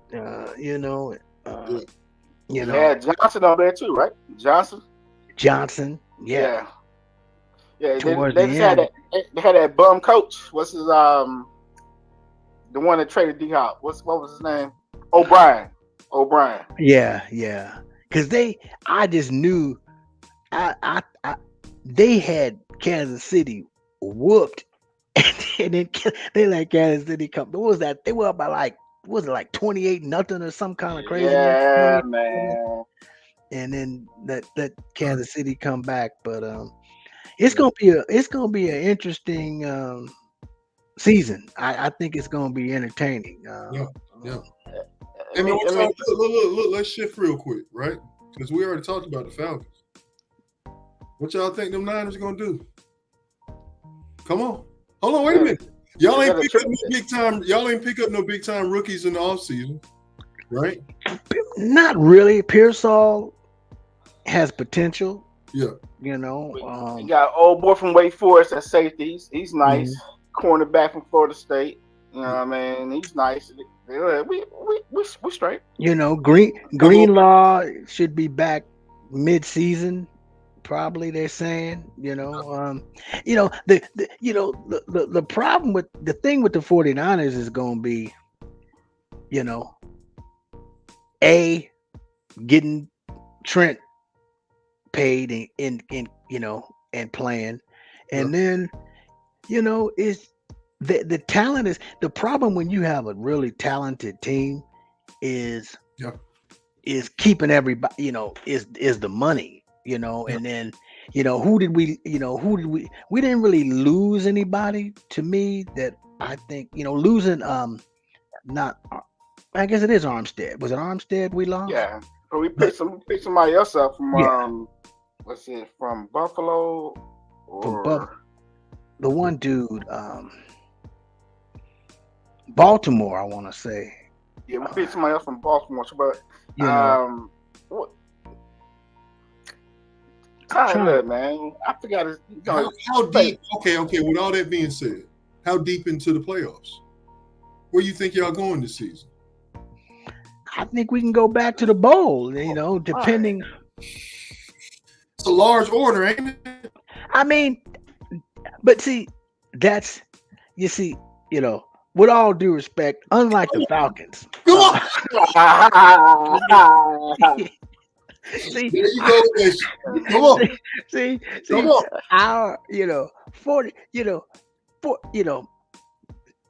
Yeah, Johnson over there too, right? Johnson, yeah. Yeah, Towards they the just had end. they had that bum coach. What's his the one that traded D Hop? What was his name? O'Brien. Yeah. Because I just knew, they had Kansas City whooped, and then they let Kansas City come. What was that? They were up by like 28-0 or some kind of crazy. Yeah, man. And then let Kansas City come back, but it's gonna be an interesting season. I think it's gonna be entertaining. Yeah. Hey, man, look, let's shift real quick, right? Because we already talked about the Falcons. What y'all think them Niners are gonna do? Come on. Hold on, wait a minute. Y'all ain't pick up no big time rookies in the offseason, right? Not really. Pearsall has potential. Yeah. You got old boy from Wake Forest at safety. He's nice. Mm-hmm. Cornerback from Florida State. You know what I mean? He's nice. We straight. Greenlaw should be back mid-season. Probably they're saying. The problem with the thing with the 49ers is going to be, getting Trent paid and playing, and then is the talent is the problem when you have a really talented team is keeping everybody, is the money, and then who did we didn't really lose anybody to me that I think losing not I guess it is Armstead. Was it Armstead we lost? Yeah, but we picked somebody else up from from Buffalo or the one dude, Baltimore, I want to say. Yeah, we picked somebody else from Baltimore, but what? Man, I forgot his. How deep? Okay. With all that being said, how deep into the playoffs? Where you think y'all going this season? I think we can go back to the bowl. Depending. It's a large order, ain't it? I mean, but see, with all due respect, unlike the Falcons. See, there you go. Come on. See, our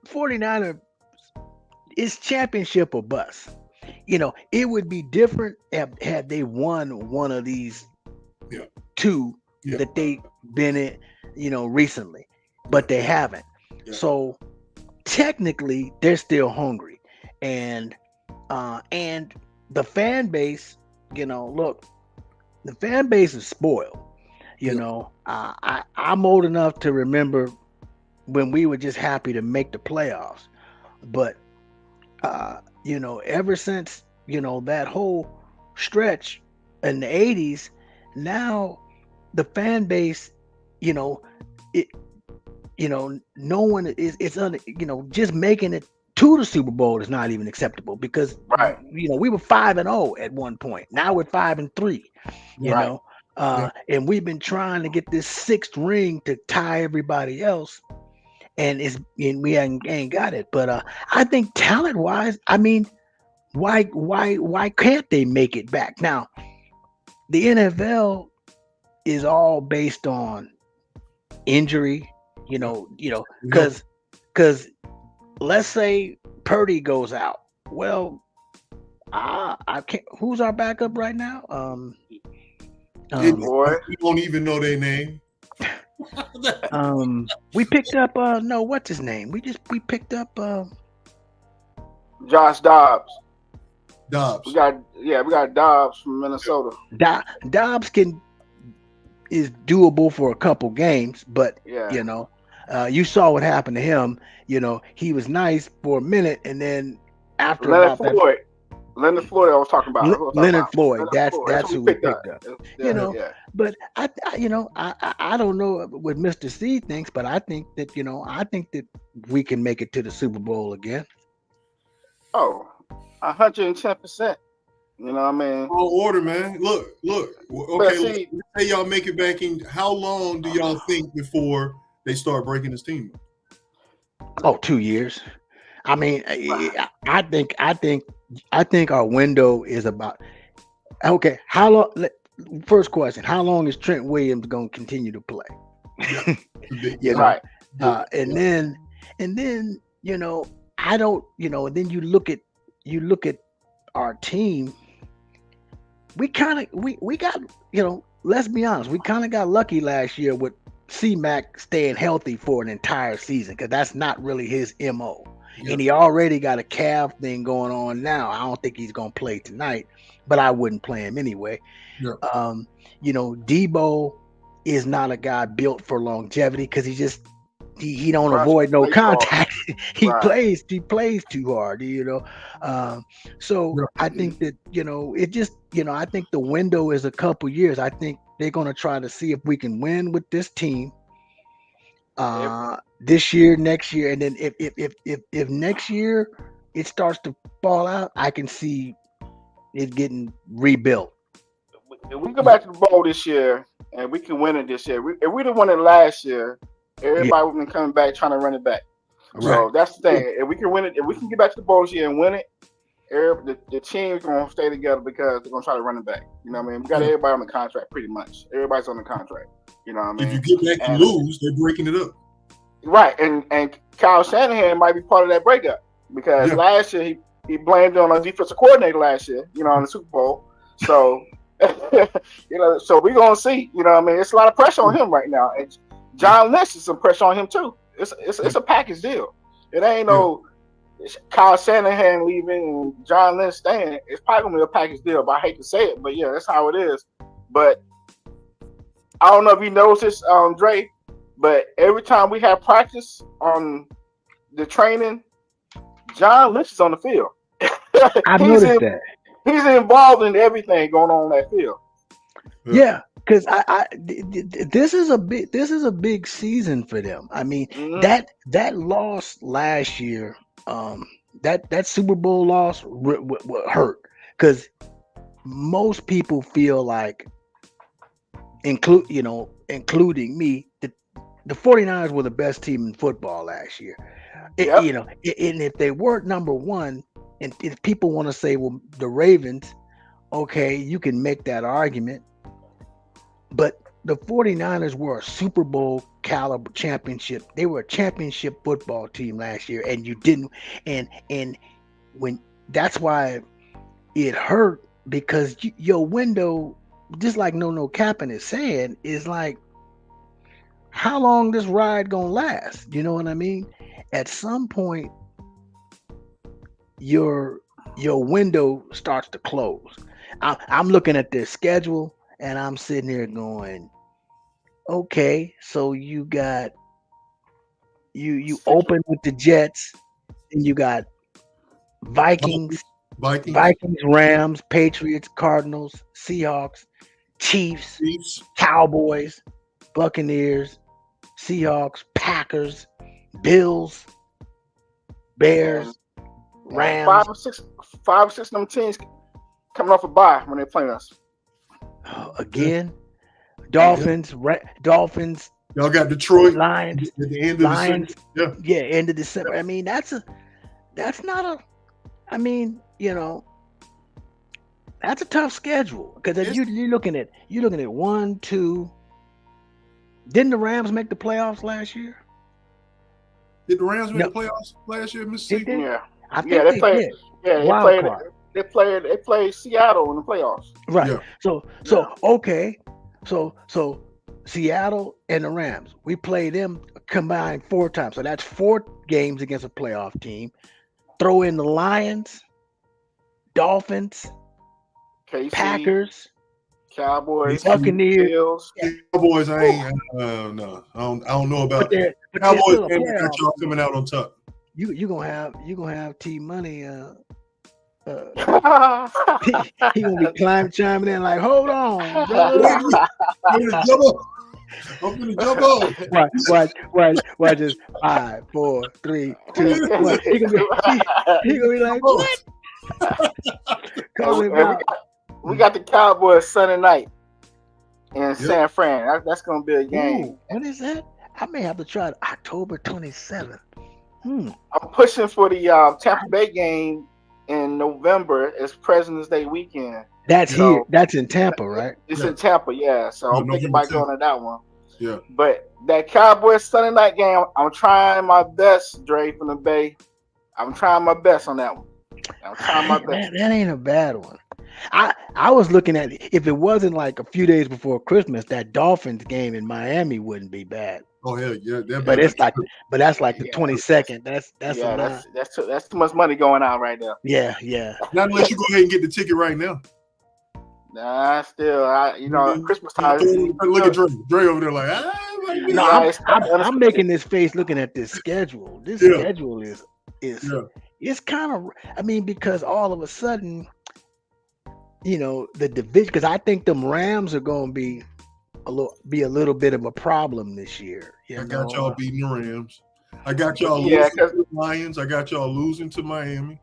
49er is championship or bust. It would be different had they won one of these two that they've been in, recently, but they haven't. Yeah. So technically, they're still hungry, and the fan base, look, the fan base is spoiled. I'm old enough to remember when we were just happy to make the playoffs, but ever since that whole stretch in the 80s, now the fan base, no one is, just making it to the Super Bowl is not even acceptable because we were 5-0 at one point. Now we're 5-3, and we've been trying to get this sixth ring to tie everybody else, and we ain't got it. But I think talent wise, I mean, why can't they make it back? Now the NFL is all based on injury, because let's say Purdy goes out. Well, I can't. Who's our backup right now? Boy. You don't even know their name. We picked up. No, what's his name? We picked up. Josh Dobbs. Dobbs. We got Dobbs from Minnesota. Dobbs is doable for a couple games, but Yeah. you know, you saw what happened to him. You know, he was nice for a minute, and then after Leonard Floyd, I was talking about. Leonard Floyd, Leonard that's Floyd. that's who we picked up. Yeah, You know, yeah. but I don't know what Mr. C thinks, but I think that we can make it to the Super Bowl again. Oh, 110%. You know what I mean? All order, man. Look. Okay, let's say y'all make it back in. How long do y'all think before they start breaking this team up? Oh, 2 years. I mean, I think our window is about. Okay, how long? First question: how long is Trent Williams going to continue to play? You know, Right. And then I don't. Then you look at our team. We got. Let's be honest. We kind of got lucky last year with C-Mac staying healthy for an entire season because that's not really his MO. Yep. And he already got a calf thing going on now. I don't think he's going to play tonight, but I wouldn't play him anyway. Yep. Debo is not a guy built for longevity because he don't avoid no contact. He plays too hard, So I think that, I think the window is a couple years. I think they're going to try to see if we can win with this team this year, next year. And then if next year it starts to fall out, I can see it getting rebuilt. If we go back to the bowl this year and we can win it this year, if we'd have won it last year, everybody would have been coming back trying to run it back. Right. So that's the thing. If we can win it, if we can get back to the bowl this year and win it, the team's going to stay together because they're going to try to run it back. You know what I mean? We got everybody on the contract pretty much. Everybody's on the contract. You know what I mean? If you get back and lose, they're breaking it up. Right. And Kyle Shanahan might be part of that breakup because last year he blamed it on our defensive coordinator last year, on the Super Bowl. So, so we're going to see, you know what I mean? It's a lot of pressure on him right now. And John Lynch is some pressure on him too. It's a package deal. It ain't no Kyle Shanahan leaving and John Lynch staying. It's probably going to be a package deal, but I hate to say it, but yeah, that's how it is. But I don't know if you noticed this, Dre, but every time we have practice on the training, John Lynch is on the field. I've noticed that. He's involved in everything going on that field. Yeah, because this is a big season for them. I mean, that loss last year, that Super Bowl loss hurt because most people feel like, including me, that the 49ers were the best team in football last year. And if they weren't number one, and if people want to say, well, the Ravens, okay, you can make that argument. But the 49ers were a Super Bowl caliber championship. They were a championship football team last year, and you didn't. And when that's why it hurt because your window, just like No Capping is saying, is like, how long this ride gonna last? You know what I mean? At some point, your window starts to close. I'm looking at their schedule and I'm sitting here going, okay, so you got you open with the Jets and you got Vikings, Rams, Patriots, Cardinals, Seahawks, Chiefs, Cowboys, Buccaneers, Seahawks, Packers, Bills, Bears, Rams. 5 or 6 of them teams coming off a bye when they're playing us. Again, Dolphins. Y'all got Detroit, Lions at the end of December. Yeah, end of December. I mean, that's not that's a tough schedule because if you're looking at 1, 2. Didn't the Rams make the playoffs last year? Did the Rams make the playoffs last year, Mississippi? Yeah. I think Yeah, they they played. did. Yeah, they Wild played. card. They played Seattle in the playoffs. Right. Yeah. So okay. So Seattle and the Rams, we played them combined 4 times. So that's 4 games against a playoff team. Throw in the Lions, Dolphins, KC, Packers, Cowboys, Buccaneers. Bills. Yeah. Cowboys, I Woo. ain't. No, I don't know But about they're Cowboys. still a Game. I got playoff. y'all coming out on top. You gonna have T Money. I'm He gonna be chiming in like, hold on, brother. Wait, I'm gonna jump up. I'm gonna jump up. Watch this. 5, 4, 3, 2, 1. He gonna be like, what? Call him out. we got the Cowboys Sunday night in Yep. San Fran. That's gonna be a game. Ooh, what is that? I may have to try it. October 27th. I'm pushing for the Tampa Bay game in November. It's President's Day weekend. That's So- here. That's in Tampa, right? It's Yeah. in Tampa, yeah. So Yeah, I'm thinking November about going to that one. Yeah. But that Cowboys Sunday night game, I'm trying my best, Dre from the Bay. I'm trying my best on that one. I'm trying my best. That ain't a bad one. I was looking at it. If it wasn't like a few days before Christmas, that Dolphins game in Miami wouldn't be bad. Oh hell yeah, But it's like, that's like the Yeah. 22nd. That's Yeah, a lot. that's too much money going out right now. Yeah. not unless you go ahead and get the ticket right now. Nah, still, Christmas time. Look at Dre over there like, No, Yeah, I'm making this face looking at this schedule. This Yeah. schedule is Yeah. it's kind of, I mean, because all of a sudden, the division, because I think them Rams are going to be a little bit of a problem this year. I got y'all beating the Rams. I got y'all Yeah, losing to the Lions. I got y'all losing to Miami.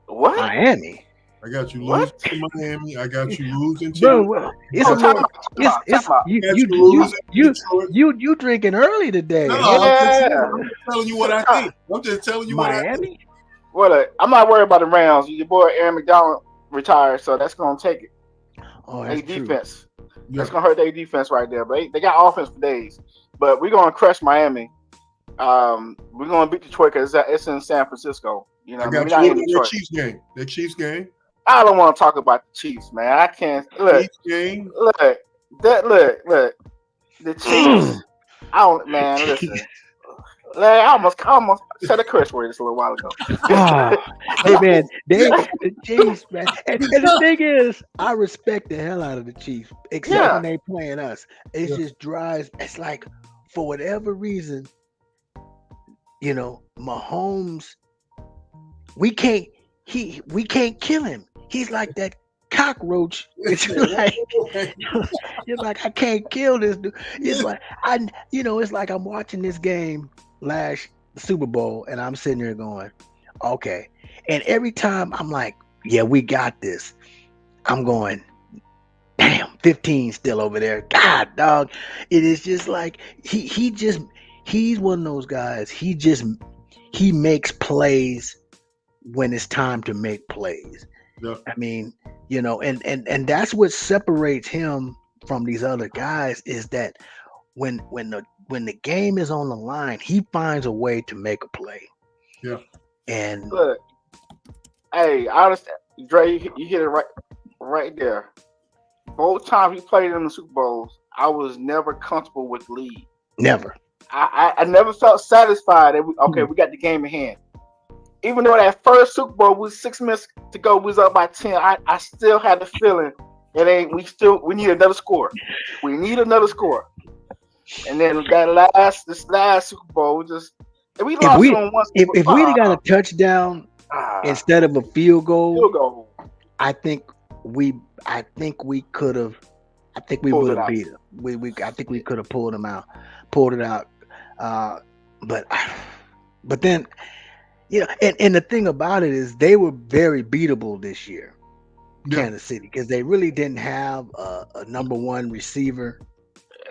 What? Miami. I got you What? losing to Miami. I got you losing to Bro, well, it's a Time little, out, time out. you I got you losing to Detroit. you drinking early today. No, Yeah. I'm just telling you what I think. I'm just telling you what I think. Miami. Well, I'm not worried about the Rams. Your boy Aaron McDonald retired, so that's gonna take it. Oh, Their that's true. defense. Yeah. That's gonna hurt their defense right there. But they got offense for days. But we're gonna crush Miami. We're gonna beat Detroit because it's in San Francisco. You know, I we're got not you in in that Detroit. Chiefs game. That Chiefs game. I don't want to talk about the Chiefs, man. I can't. Look, Chiefs game. look. The Chiefs. I don't, man. Listen. I almost said a curse word just a little while ago. Hey man, the Chiefs, man. And the thing is, I respect the hell out of the Chiefs, except Yeah. when they playing us. It Yeah. just drives. It's like, for whatever reason, Mahomes, we can't kill him. He's like that cockroach. It's like I can't kill this dude. It's like it's like I'm watching this game last Super Bowl and I'm sitting there going, okay. And every time I'm like, yeah, we got this. I'm going, damn, 15 still over there. God, dog. It is just like he's one of those guys. He makes plays when it's time to make plays. Yeah. I mean, and that's what separates him from these other guys is that when the game is on the line, he finds a way to make a play. Yeah. And Look, hey, I understand, Dre. You hit it right there. Both times he played in the Super Bowls, I was never comfortable with the lead. never. I never felt satisfied that we got the game in hand. Even though that first Super Bowl was 6 minutes to go, we was up by 10. I still had the feeling we need another score. We need another score. And then this last Super Bowl, we lost on one. If we'd got a touchdown instead of a field goal, I think we could have. I think we would have beat them. I think we could have pulled it out. But then, and the thing about it is they were very beatable this year, Kansas City, because they really didn't have a number one receiver.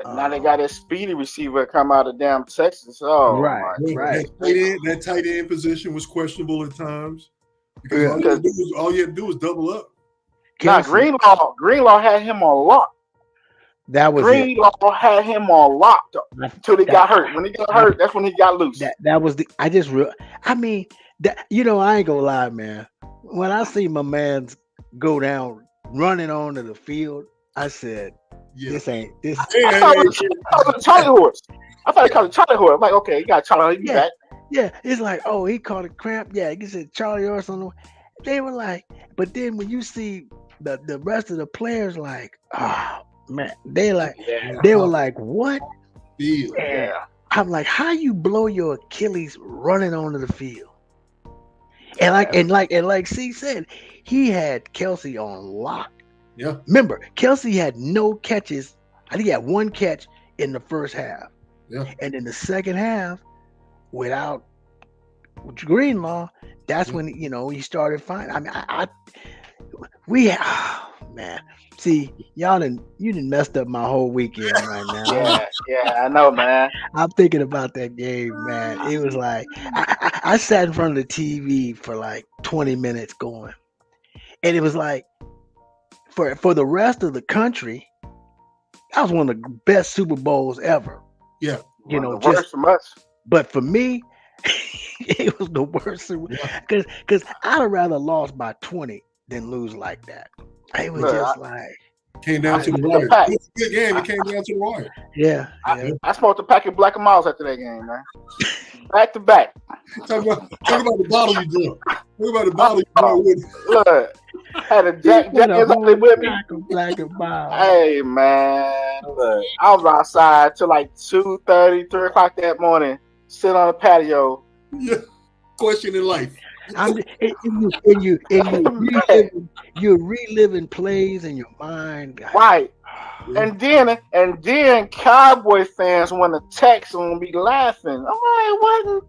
Now they got a speedy receiver come out of damn Texas. Oh, right. That tight end position was questionable at times because all you had to do was double up. Now Greenlaw had him on lock. That was Greenlaw had him on lock until he got hurt. When he got hurt, that's when he got loose. That was That I ain't gonna lie, man. When I see my man's go down running onto the field, I said, Yeah. "This ain't this." I thought it was a Charlie horse. I thought it called a Charlie horse. I'm like, okay, you got Charlie, you Yeah, back. yeah. It's like, oh, he caught a cramp. Yeah, he said Charlie horse on the. They were like, but then when you see the rest of the players, like, oh man, they like, Yeah, they were like, what? Field. And yeah. I'm like, how you blow your Achilles running onto the field? And like C said, he had Kelsey on lock. Yeah. Remember, Kelsey had no catches. I think he had one catch in the first half. Yeah. And in the second half, without Greenlaw, that's when he started finding. I mean, man. See, you done messed up my whole weekend right now. Yeah, I know, man. I'm thinking about that game, man. It was like I sat in front of the TV for like 20 minutes going, and it was like for the rest of the country, that was one of the best Super Bowls ever. Yeah. Worst from us. But for me, it was the worst because I'd have rather lost by 20 than lose like that. It was just like came down to the wire. It was a good game. It came down to the wire. Yeah. I smoked a pack of Black and Miles after that game, man. Back to back. Talk about the bottle you drunk. Talk about the bottle you drunk with. Look, had a Jack with me. Black and Miles. Hey, man. Look, I was outside till like 2:30, 3 o'clock that morning, sitting on the patio. Yeah. Questioning life. You're reliving plays in your mind. God. Right. And then Cowboy fans want to text and be laughing. I'm like,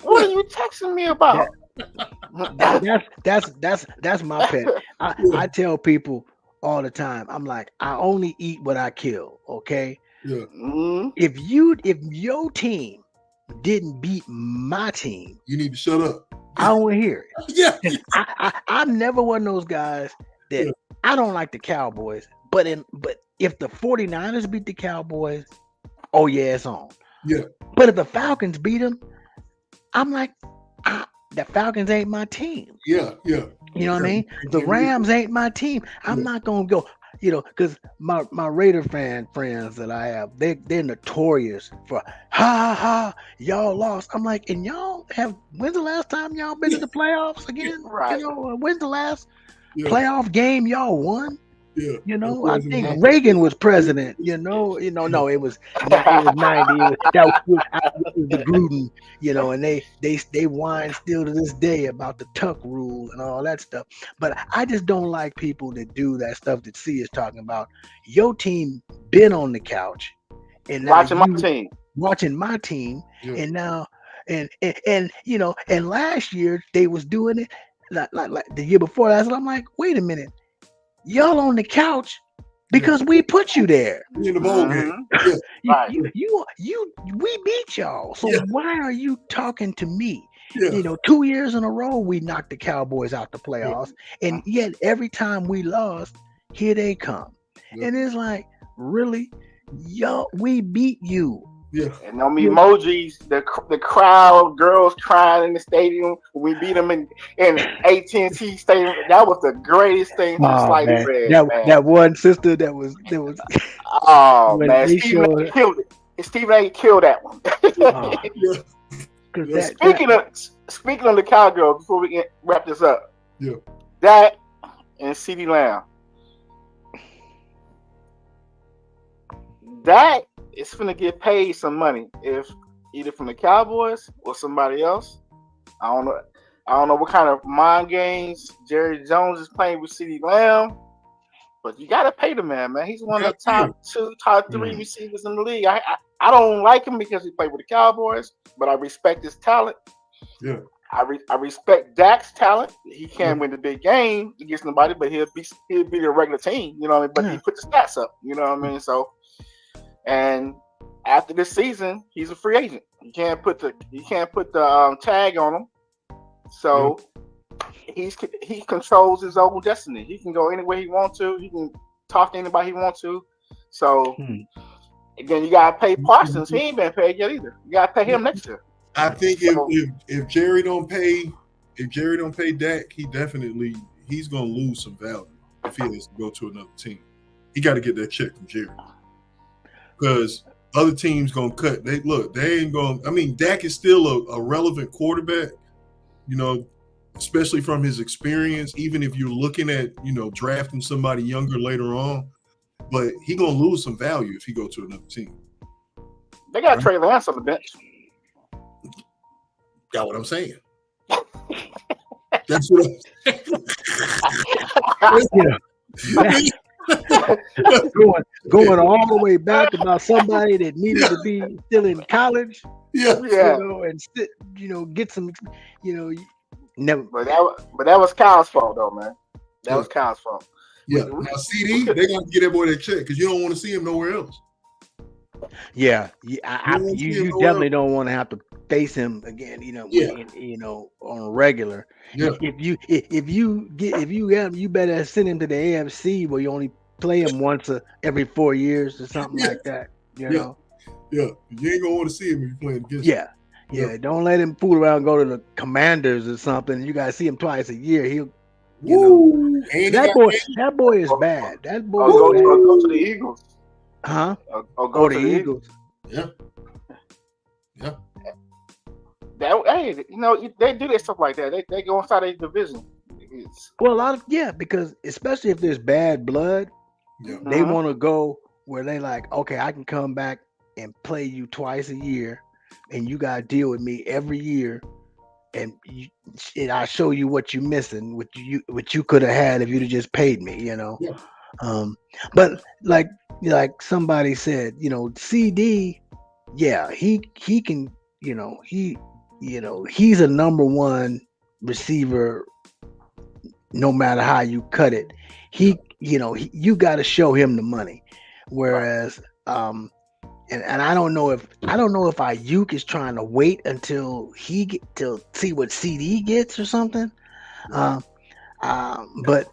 what are you texting me about? That's my pet. I tell people all the time. I'm like, I only eat what I kill. Okay. Yeah. Mm-hmm. If your team didn't beat my team, you need to shut up. I don't want to hear it. Yeah. I'm never one of those guys that I don't like the Cowboys, but if the 49ers beat the Cowboys, oh yeah, it's on. Yeah. But if the Falcons beat them, I'm like, the Falcons ain't my team. Yeah. You know what I mean? The Rams ain't my team. I'm not gonna go. Because my Raider friends that I have, they're notorious for ha, y'all lost. I'm like, and when's the last time y'all been to the playoffs again? Right. When's the last playoff game y'all won? Yeah. I think Reagan was president. No, it was 90. That was the Gruden. And they whine still to this day about the Tuck rule and all that stuff. But I just don't like people that do that stuff that C is talking about. Your team been on the couch and watching my team, and now and last year they was doing it like the year before last. I'm like, wait a minute. Y'all on the couch because we put you there. In the bowl game. We beat y'all. So why are you talking to me? Yeah. 2 years in a row we knocked the Cowboys out the playoffs, and yet every time we lost, here they come. And it's like, really, y'all, we beat you. Yeah. And on emojis, the crowd, girls crying in the stadium when we beat them in AT&T Stadium. That was the greatest thing since sliced bread. That one sister that was. Oh man, Stephen A. killed it. Stephen A. killed that one. Speaking of the Cowgirls, before we wrap this up, that and CeeDee Lamb, that is going to get paid some money, if either from the Cowboys or somebody else. I don't know what kind of mind games Jerry Jones is playing with CeeDee Lamb, but you got to pay the man. He's one of the top 2, top 3 receivers in the league. I don't like him because he played with the Cowboys, but I respect his talent. Yeah. I respect Dak's talent. He can't win the big game against nobody, but he'll be the regular team. You know what I mean? But he put the stats up. You know what I mean? So. And after this season, he's a free agent. You can't put the tag on him. So he controls his own destiny. He can go anywhere he wants to. He can talk to anybody he wants to. So again, you gotta pay Parsons. He ain't been paid yet either. You gotta pay him next year. I think if Jerry don't pay if Jerry don't pay Dak, he's gonna lose some value if he has to go to another team. He got to get that check from Jerry because other teams gonna cut. They ain't gonna. I mean, Dak is still a relevant quarterback, especially from his experience. Even if you're looking at drafting somebody younger later on, but he gonna lose some value if he go to another team. They got Trey Lance on the bench. Got what I'm saying? That's what going all the way back about somebody that needed to be still in college. Yeah. And get some, never. But that was Kyle's fault, though, man. That was Kyle's fault. Yeah. Now CD, they got to get that boy that check because you don't want to see him nowhere else. Yeah, you definitely don't want to have to face him again. On a regular. Yeah. If you better send him to the AFC where you only play him once every 4 years or something like that. You know. Yeah, you ain't gonna want to see him if you're playing against him. Yeah. Don't let him fool around and go to the Commanders or something. You gotta see him twice a year. He'll. That boy is bad. That boy. Go to the Eagles. Huh? Or go to the Eagles. Yeah. They do that stuff like that. They go inside a division. Well, because especially if there's bad blood, they want to go where they like, okay, I can come back and play you twice a year, and you gotta deal with me every year, and I show you what you're missing, what you could have had if you'd have just paid me, Yeah. But like somebody said, CD, he can, he's a number one receiver no matter how you cut it. You got to show him the money. Whereas and I don't know if Ayuk is trying to wait until to see what CD gets or something. But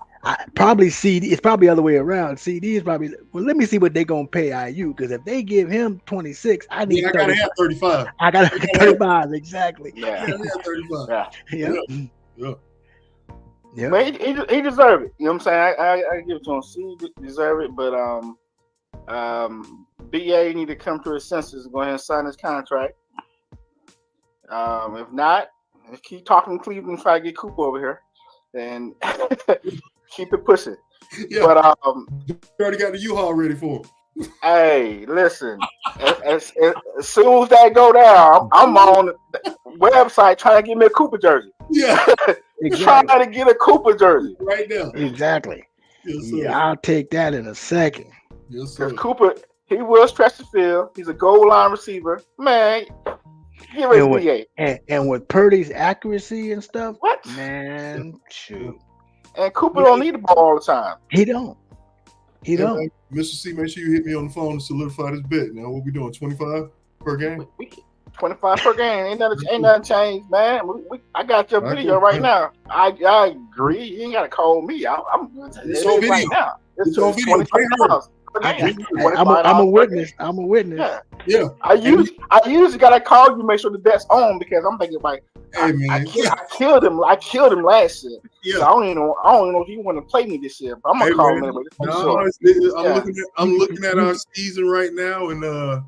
probably CD, it's probably the other way around. CD is probably, well, let me see what they're going to pay IU, because if they give him 26, I need I got to have 35. I got to have 35, exactly. Yeah, 35. Yeah. But he deserved it. You know what I'm saying? I give it to him. CD deserve it, but BA need to come to his senses and go ahead and sign his contract. If not, keep talking to Cleveland and try to get Cooper over here. And keep it pushing. Yeah. But you already got the U-Haul ready for him. Hey, listen. As soon as that go down, I'm on the website trying to get me a Cooper jersey. Yeah. Trying to get a Cooper jersey. Right now. Exactly. Yes, sir. Yeah, I'll take that in a second. Yes, sir. Because Cooper, he will stretch the field. He's a goal line receiver. Man, give us and with Purdy's accuracy and stuff, what? Man, shoot. And Cooper don't need the ball all the time. He don't. Man, Mr. C, make sure you hit me on the phone to solidify this bet. Now, what we doing? 25 per game? 25 per game. Ain't nothing changed, man. I got your video right now. I agree. You ain't got to call me. I'm on video. Right now. It's on video. I'm a witness. I'm a witness. Yeah. I usually gotta call you, make sure the bet's on, because I'm thinking like, hey, man. I killed him. I killed him last year. Yeah. So I don't even know if you want to play me this year. But I'm gonna call him anyway. I'm looking at our season right now, and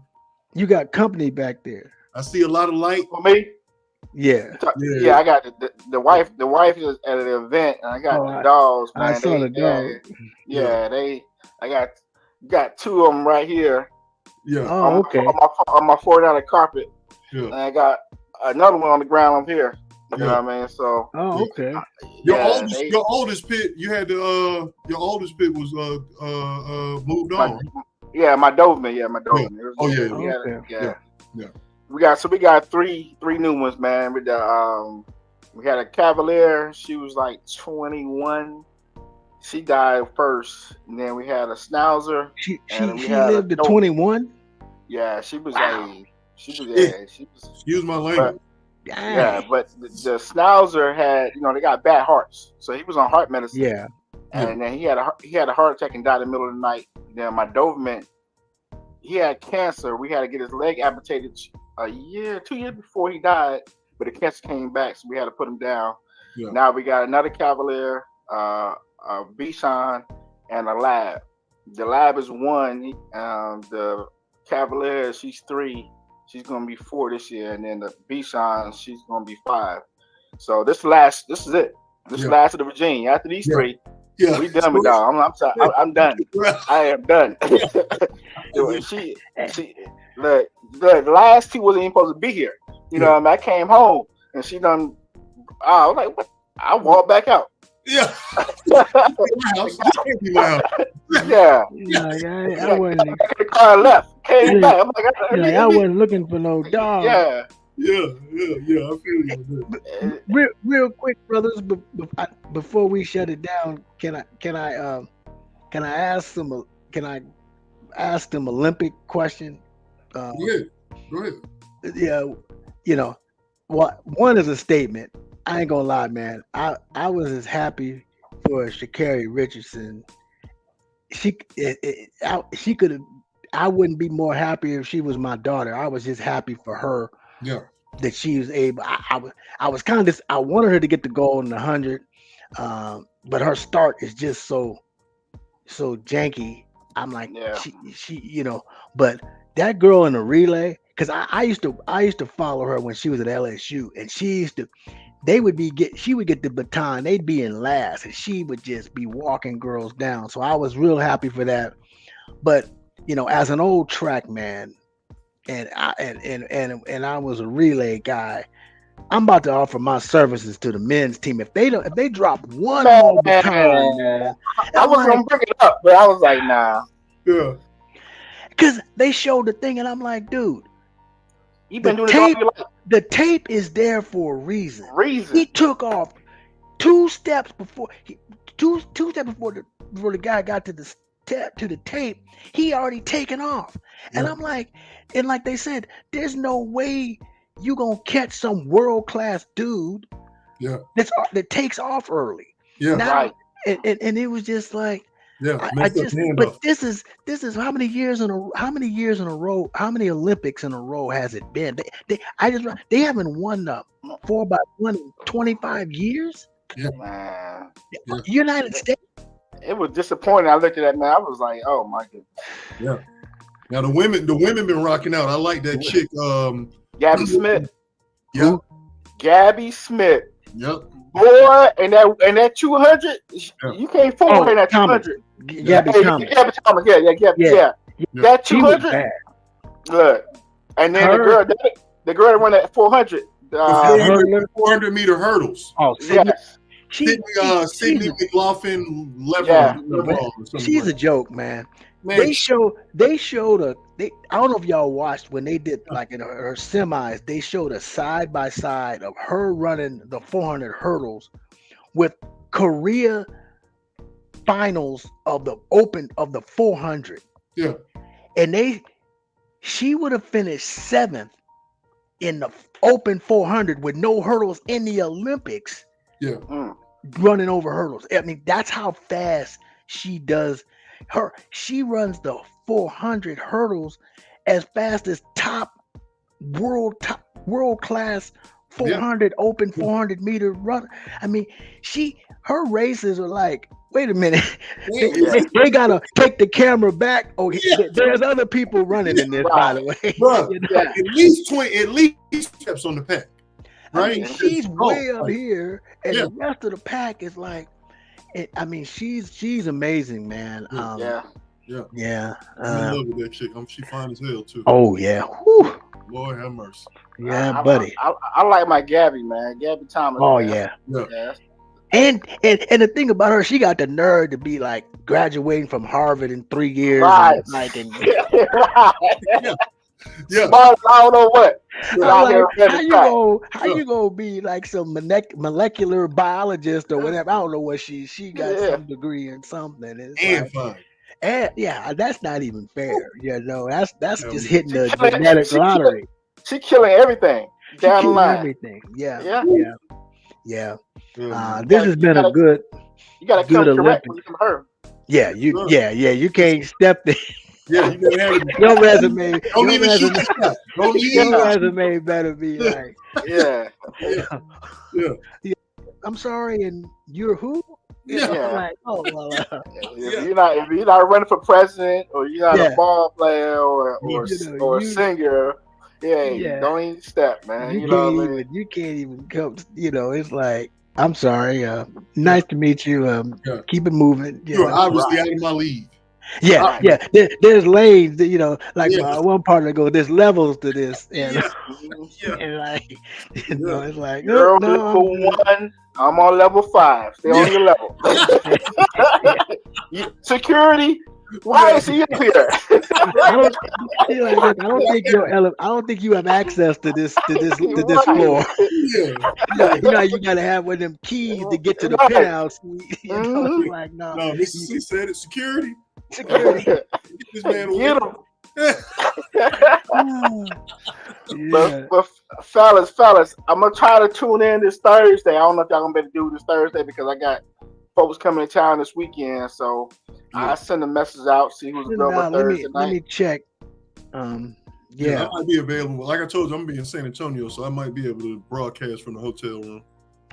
you got company back there. I see a lot of light for me. Yeah. I got the wife. The wife is at an event, and I got the dogs. Man. I saw the dog. I got two of them right here. Yeah. Oh, okay. On my $4 carpet. Yeah. And I got another one on the ground up here. You know what I mean? So. Oh, okay. Your oldest pit. You had your oldest pit was moved on. My Doberman. Yeah, my Doberman. Yeah. Yeah. We got three new ones, man. With the we had a Cavalier. She was like 21. She died first, and then we had a Schnauzer. She lived to 21. Yeah, she was Excuse my language. But the Schnauzer had, they got bad hearts, so he was on heart medicine. Yeah, and then he had a heart attack and died in the middle of the night. Then my Doberman, he had cancer. We had to get his leg amputated 2 years before he died, but the cancer came back, so we had to put him down. Yeah. Now we got another Cavalier, a Bichon, and a Lab. The Lab is 1. The Cavalier, she's 3. She's gonna be 4 this year, and then the Bichon, she's gonna be 5. So this is it. This Yeah. last of the regime. After these 3, Yeah. we done with y'all. I'm done. I am done. she the last 2 wasn't even supposed to be here. You know what I mean? I came home and she done. I was like, what? I walked back out. Yeah. Yeah. I wasn't. The car left. Came back. I'm like, I wasn't looking for no dog. Yeah. Yeah. I feel you. Real quick, brothers. Before we shut it down, can I ask them? Can I ask them Olympic question? Yeah. Go ahead. Yeah. One is a statement. I ain't gonna lie, man. I was as happy for Sha'Carri Richardson. She could have. I wouldn't be more happy if she was my daughter. I was just happy for her. Yeah. That she was able. I was kind of. I wanted her to get the gold in the 100, but her start is just so janky. I'm like, she. But that girl in the relay, because I used to follow her when she was at LSU, and she would get the baton, they'd be in last, and she would just be walking girls down. So I was real happy for that. But as an old track man, and I was a relay guy, I'm about to offer my services to the men's team. If they drop one more baton, man, I was gonna bring it up, but I was like, nah. Yeah. Because they showed the thing, and I'm like, dude, you've been doing it all your life. The tape is there for a reason. He took off 2 steps before the guy got to the tape. He already taken off, and I'm like, and like they said, there's no way you gonna catch some world class dude. Yeah. That takes off early. Yeah. Now, right. And it was just like. Yeah, but this is how many years in a row, how many Olympics in a row has it been? They haven't won the 4x1 in 25 years. Yeah. Man. United States. It was disappointing. I looked at that, man. I was like, oh my goodness. Yeah. Now the women been rocking out. I like that chick. Gabby Smith. Yeah. Gabby Smith. Yep. Boy, and that 200, you can't fool her in that 200. Gabby Thomas. Gabby Thomas. Yeah. That 200. Look, and then the girl that won that 400. 400 meter hurdles. Oh, yes. Sydney McLaughlin level. Yeah. She's a joke, man. They showed I don't know if y'all watched when they did like in her semis, they showed a side by side of her running the 400 hurdles with Korea finals of the open of the 400. Yeah. And she would have finished 7th in the open 400 with no hurdles in the Olympics. Yeah. Running over hurdles. I mean, that's how fast she does. She runs the 400 hurdles as fast as top world class 400 open 400 meter run. I mean, her races are like, wait a minute, they gotta take the camera back. Oh, there's other people running in this, by the way. Bro, at least 20 steps on the pack. Right? I mean, she's way up here, and the rest of the pack is like. I mean, she's amazing, man. Yeah. I'm in love with that chick. She fine as hell too. Oh yeah. Whew. Lord have mercy. Yeah, buddy. I like my Gabby, man. Gabby Thomas. Oh man. yeah. And the thing about her, she got the nerve to be like graduating from Harvard in 3 years. Right. Yeah. I don't know what. How you gonna be like some molecular biologist or whatever? I don't know what she got some degree in something. And fine. And that's not even fair. That's just hitting the genetic lottery. She killing everything. Down the line. Everything. Yeah. Mm-hmm. This has been a good. You gotta come correct when you come her. Yeah, you can't step there. Yeah, you gotta have it. Your resume. Don't even shoot the shot. Your resume better be like. Yeah. I'm sorry, and you're who? You know, Yeah. like, oh well, If you're not running for president or you're not a yeah, ball player you know, or a singer, yeah, don't even step, man. You know what I mean? you can't even come. You know, it's like, I'm sorry. Yeah, Nice to meet you. yeah. Keep it moving. You You're know. obviously Right, out of my league. Yeah, I, right. yeah. There's lanes. That, you know, like yeah, my one partner goes. There's levels to this, and yeah, Mhm. yeah, and like, you know, yeah. it's like, oh, You're on no, I'm level good. 1. I'm on level 5. Stay on Yeah, your level. Security. Why yeah. is he up here? I don't see like this. Like that. I don't think you have access to this Right. floor. Yeah, yeah. You know how you gotta have one of them keys to get to the Right. penthouse suite. You know, Mhm. like no, No, Mr. C said it. Security. security. Get this man away. Get him. Ah, But, yeah. but fellas, I'm gonna try to tune in this Thursday. I don't know if y'all gonna be able to do this Thursday because I got folks coming to town this weekend. So Yeah, I send a message out, see who's available Now Thursday let night. me check. Um, yeah. I yeah. might be available. Like I told you, I'm gonna be in San Antonio, so I might be able to broadcast from the hotel room.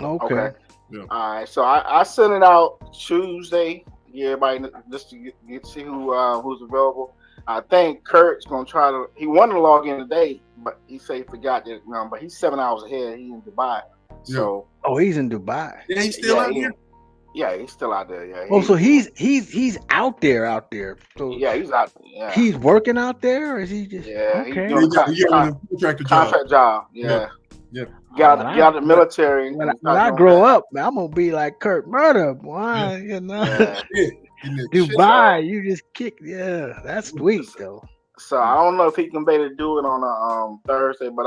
Okay. Okay. Yeah. All right. So I send it out Tuesday. Yeah, everybody just to get see who's available. I think Kurt's gonna try to. He wanted to log in today, but he said he forgot that. But he's 7 hours ahead. He's in Dubai. So Oh, he's in Dubai. Yeah, he's still out here. he's still out there. Yeah. Oh, so he's out there. So He's out. Yeah. he's working out there, or is he just Yeah, he's okay? doing He got a contractor job. contract job. Yeah. Yeah. Got When out of the military and when started I doing grow that. up, man, I'm gonna be like Kurt Murder. Why, you know? Yeah. Yeah. Getting that shit. Dubai, you just kick. Yeah, that's sweet though. So I don't know if he can be able to do it on a Thursday, but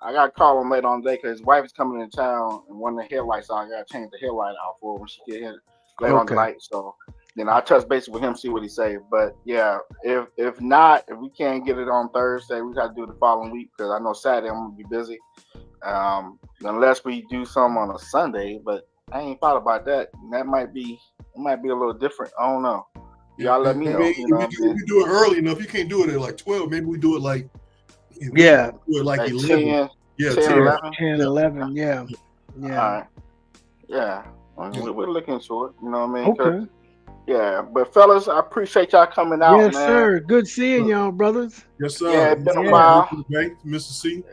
I got to call him later on today because his wife is coming in town and one of the headlights, so I got to change the headlight out for her when she get here later on Okay. tonight. So then I'll touch base with him, see what he say. But yeah, if not, if we can't get it on Thursday, we got to do it the following week because I know Saturday I'm gonna be busy. Unless we do something on a Sunday, but I ain't thought about that. That might be a little different. I don't know. Y'all let me know. Maybe You know what if we do it early enough, you can't do it at like 12. Maybe we do it like Yeah, do it like Like 11. 10, Yeah, 10, 10. 11. 10, 11. Yeah, All yeah. right. Yeah. Well, Yeah. we're looking to it. You know what I mean? 'Cause- Okay. yeah. But fellas, I appreciate y'all coming out, Yes, man. sir. Good seeing y'all, brothers. Yes, sir. Yeah, it's been a Yeah. while. Okay, Mr. C.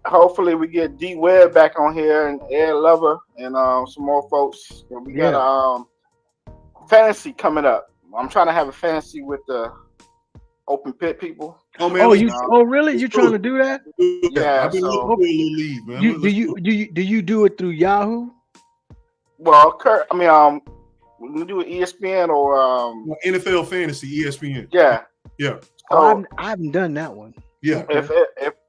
Hopefully we get D Webb back on here and Ed Lover and some more folks. We got a fantasy coming up. I'm trying to have a fantasy with the open pit people. Oh man, Oh, let's you. know. Oh, really? You let's trying do to do that? do it. Yeah, I've been so- looking for a little lead, man. You Let's do you do it through Yahoo? Well, Kurt, we can do it ESPN or NFL Fantasy, ESPN. yeah. Yeah, Oh, So I haven't done that one. yeah. if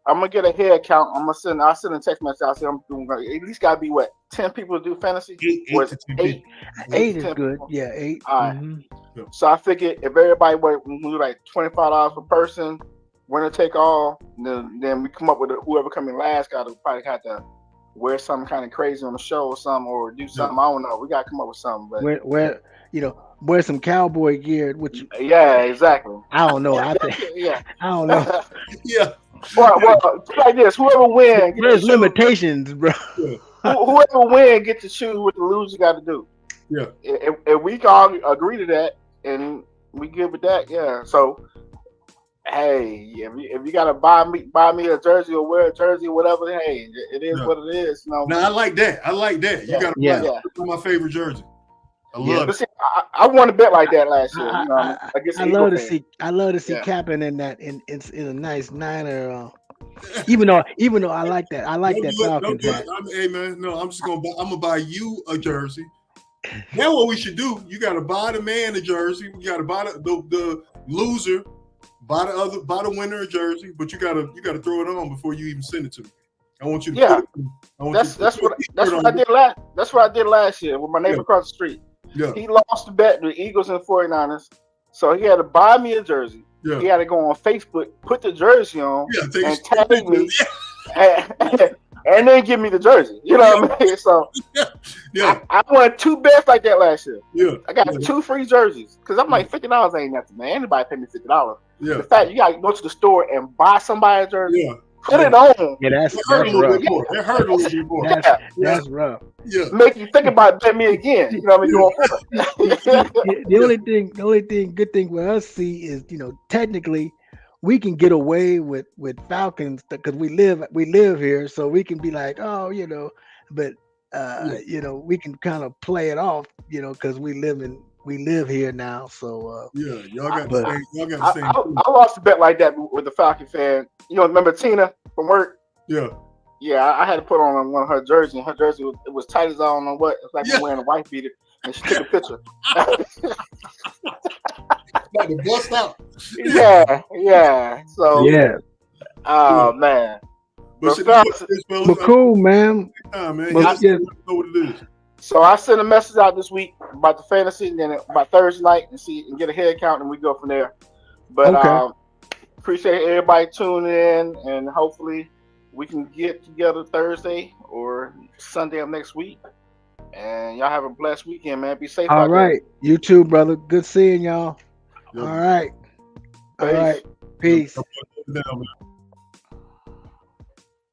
I'm gonna get a head count, I'll send a text message. I'll say I'm doing at least gotta be 10 people to do fantasy. Eight Or to it's 10 eight. people. 8 is 10 good. people. Yeah, 8. All right. Mhm. So I figured if everybody would do like $25 per person, winner take all, then we come up with whoever come in last got to probably have to wear something kind of crazy on the show or something, or do something. I don't know. We got to come up with something. But Wear some cowboy gear, which yeah, exactly. I don't know. I Yeah. don't know. Yeah. Well, like this. Whoever wins, There's limitations, bro. whoever wins get to choose what the loser got to do. Yeah. If we can all agree to that and we good with that, yeah. So, hey, if you gotta buy me a jersey or wear a jersey or whatever, hey, it is what it is. You know. Now I like that. You got Yeah. my favorite jersey. I Yeah. love But it. see, I won a bet like that last year. You know, against I the love Eagle to fan. see. I love to see Yeah. Kaepernick in that in a nice Niner. Even though I like that. I like Don't that do it, don't Falcons do hat. it. Hey man, no, I'm gonna buy you a jersey. Now what we should do? You gotta buy the man a jersey. You gotta buy the loser, buy the winner a jersey. But you gotta throw it on before you even send it to me. I want you to put it. I want you to That's put what a t-shirt I on. did last. That's what I did last year with my neighbor across the street. Yeah, He lost the bet to the Eagles and 49ers, so he had to buy me a jersey. yeah, He had to go on Facebook, put the jersey on, yeah. Take and a tag me, Yeah, and then give me the jersey. You know what I mean? So yeah, I won 2 bets like that last year. yeah. I got 2 free jerseys because I'm like $50 ain't nothing, man. Anybody pay me $50. Yeah, The fact you got to go to the store and buy somebody a jersey, yeah. Put it on. Yeah, It hurt a that's little rough. bit more. It hurt a little bit more. That's Yeah. that's rough. Yeah. Make you think about bet me again. You know what I mean? Going forward. The only thing, good thing with us see is, technically, we can get away with Falcons because we live here, so we can be like, oh, but Yeah. we can kind of play it off, because we live here now. So, Yeah. Y'all got but the same. Y'all got the I, same. I, I lost a bet like that with the Falcon fan. Remember Tina from work? Yeah. Yeah, I had to put on one of her jerseys. And her jersey was tight as I don't know what. It's like Yeah. wearing a wife beater, and she took a picture. About to bust out. Yeah. So, yeah, oh man. But But shit, fellas, but cool, man. man. But, Y'all yeah. know what it is. So I sent a message out this week about the fantasy, and then by Thursday night, and get a head count, and we go from there. But Okay. appreciate everybody tuning in, and hopefully we can get together Thursday or Sunday of next week. And y'all have a blessed weekend, man. Be safe All out right, you too, brother. Good seeing y'all. Yeah. All right, all Peace. right. Peace. Down, man.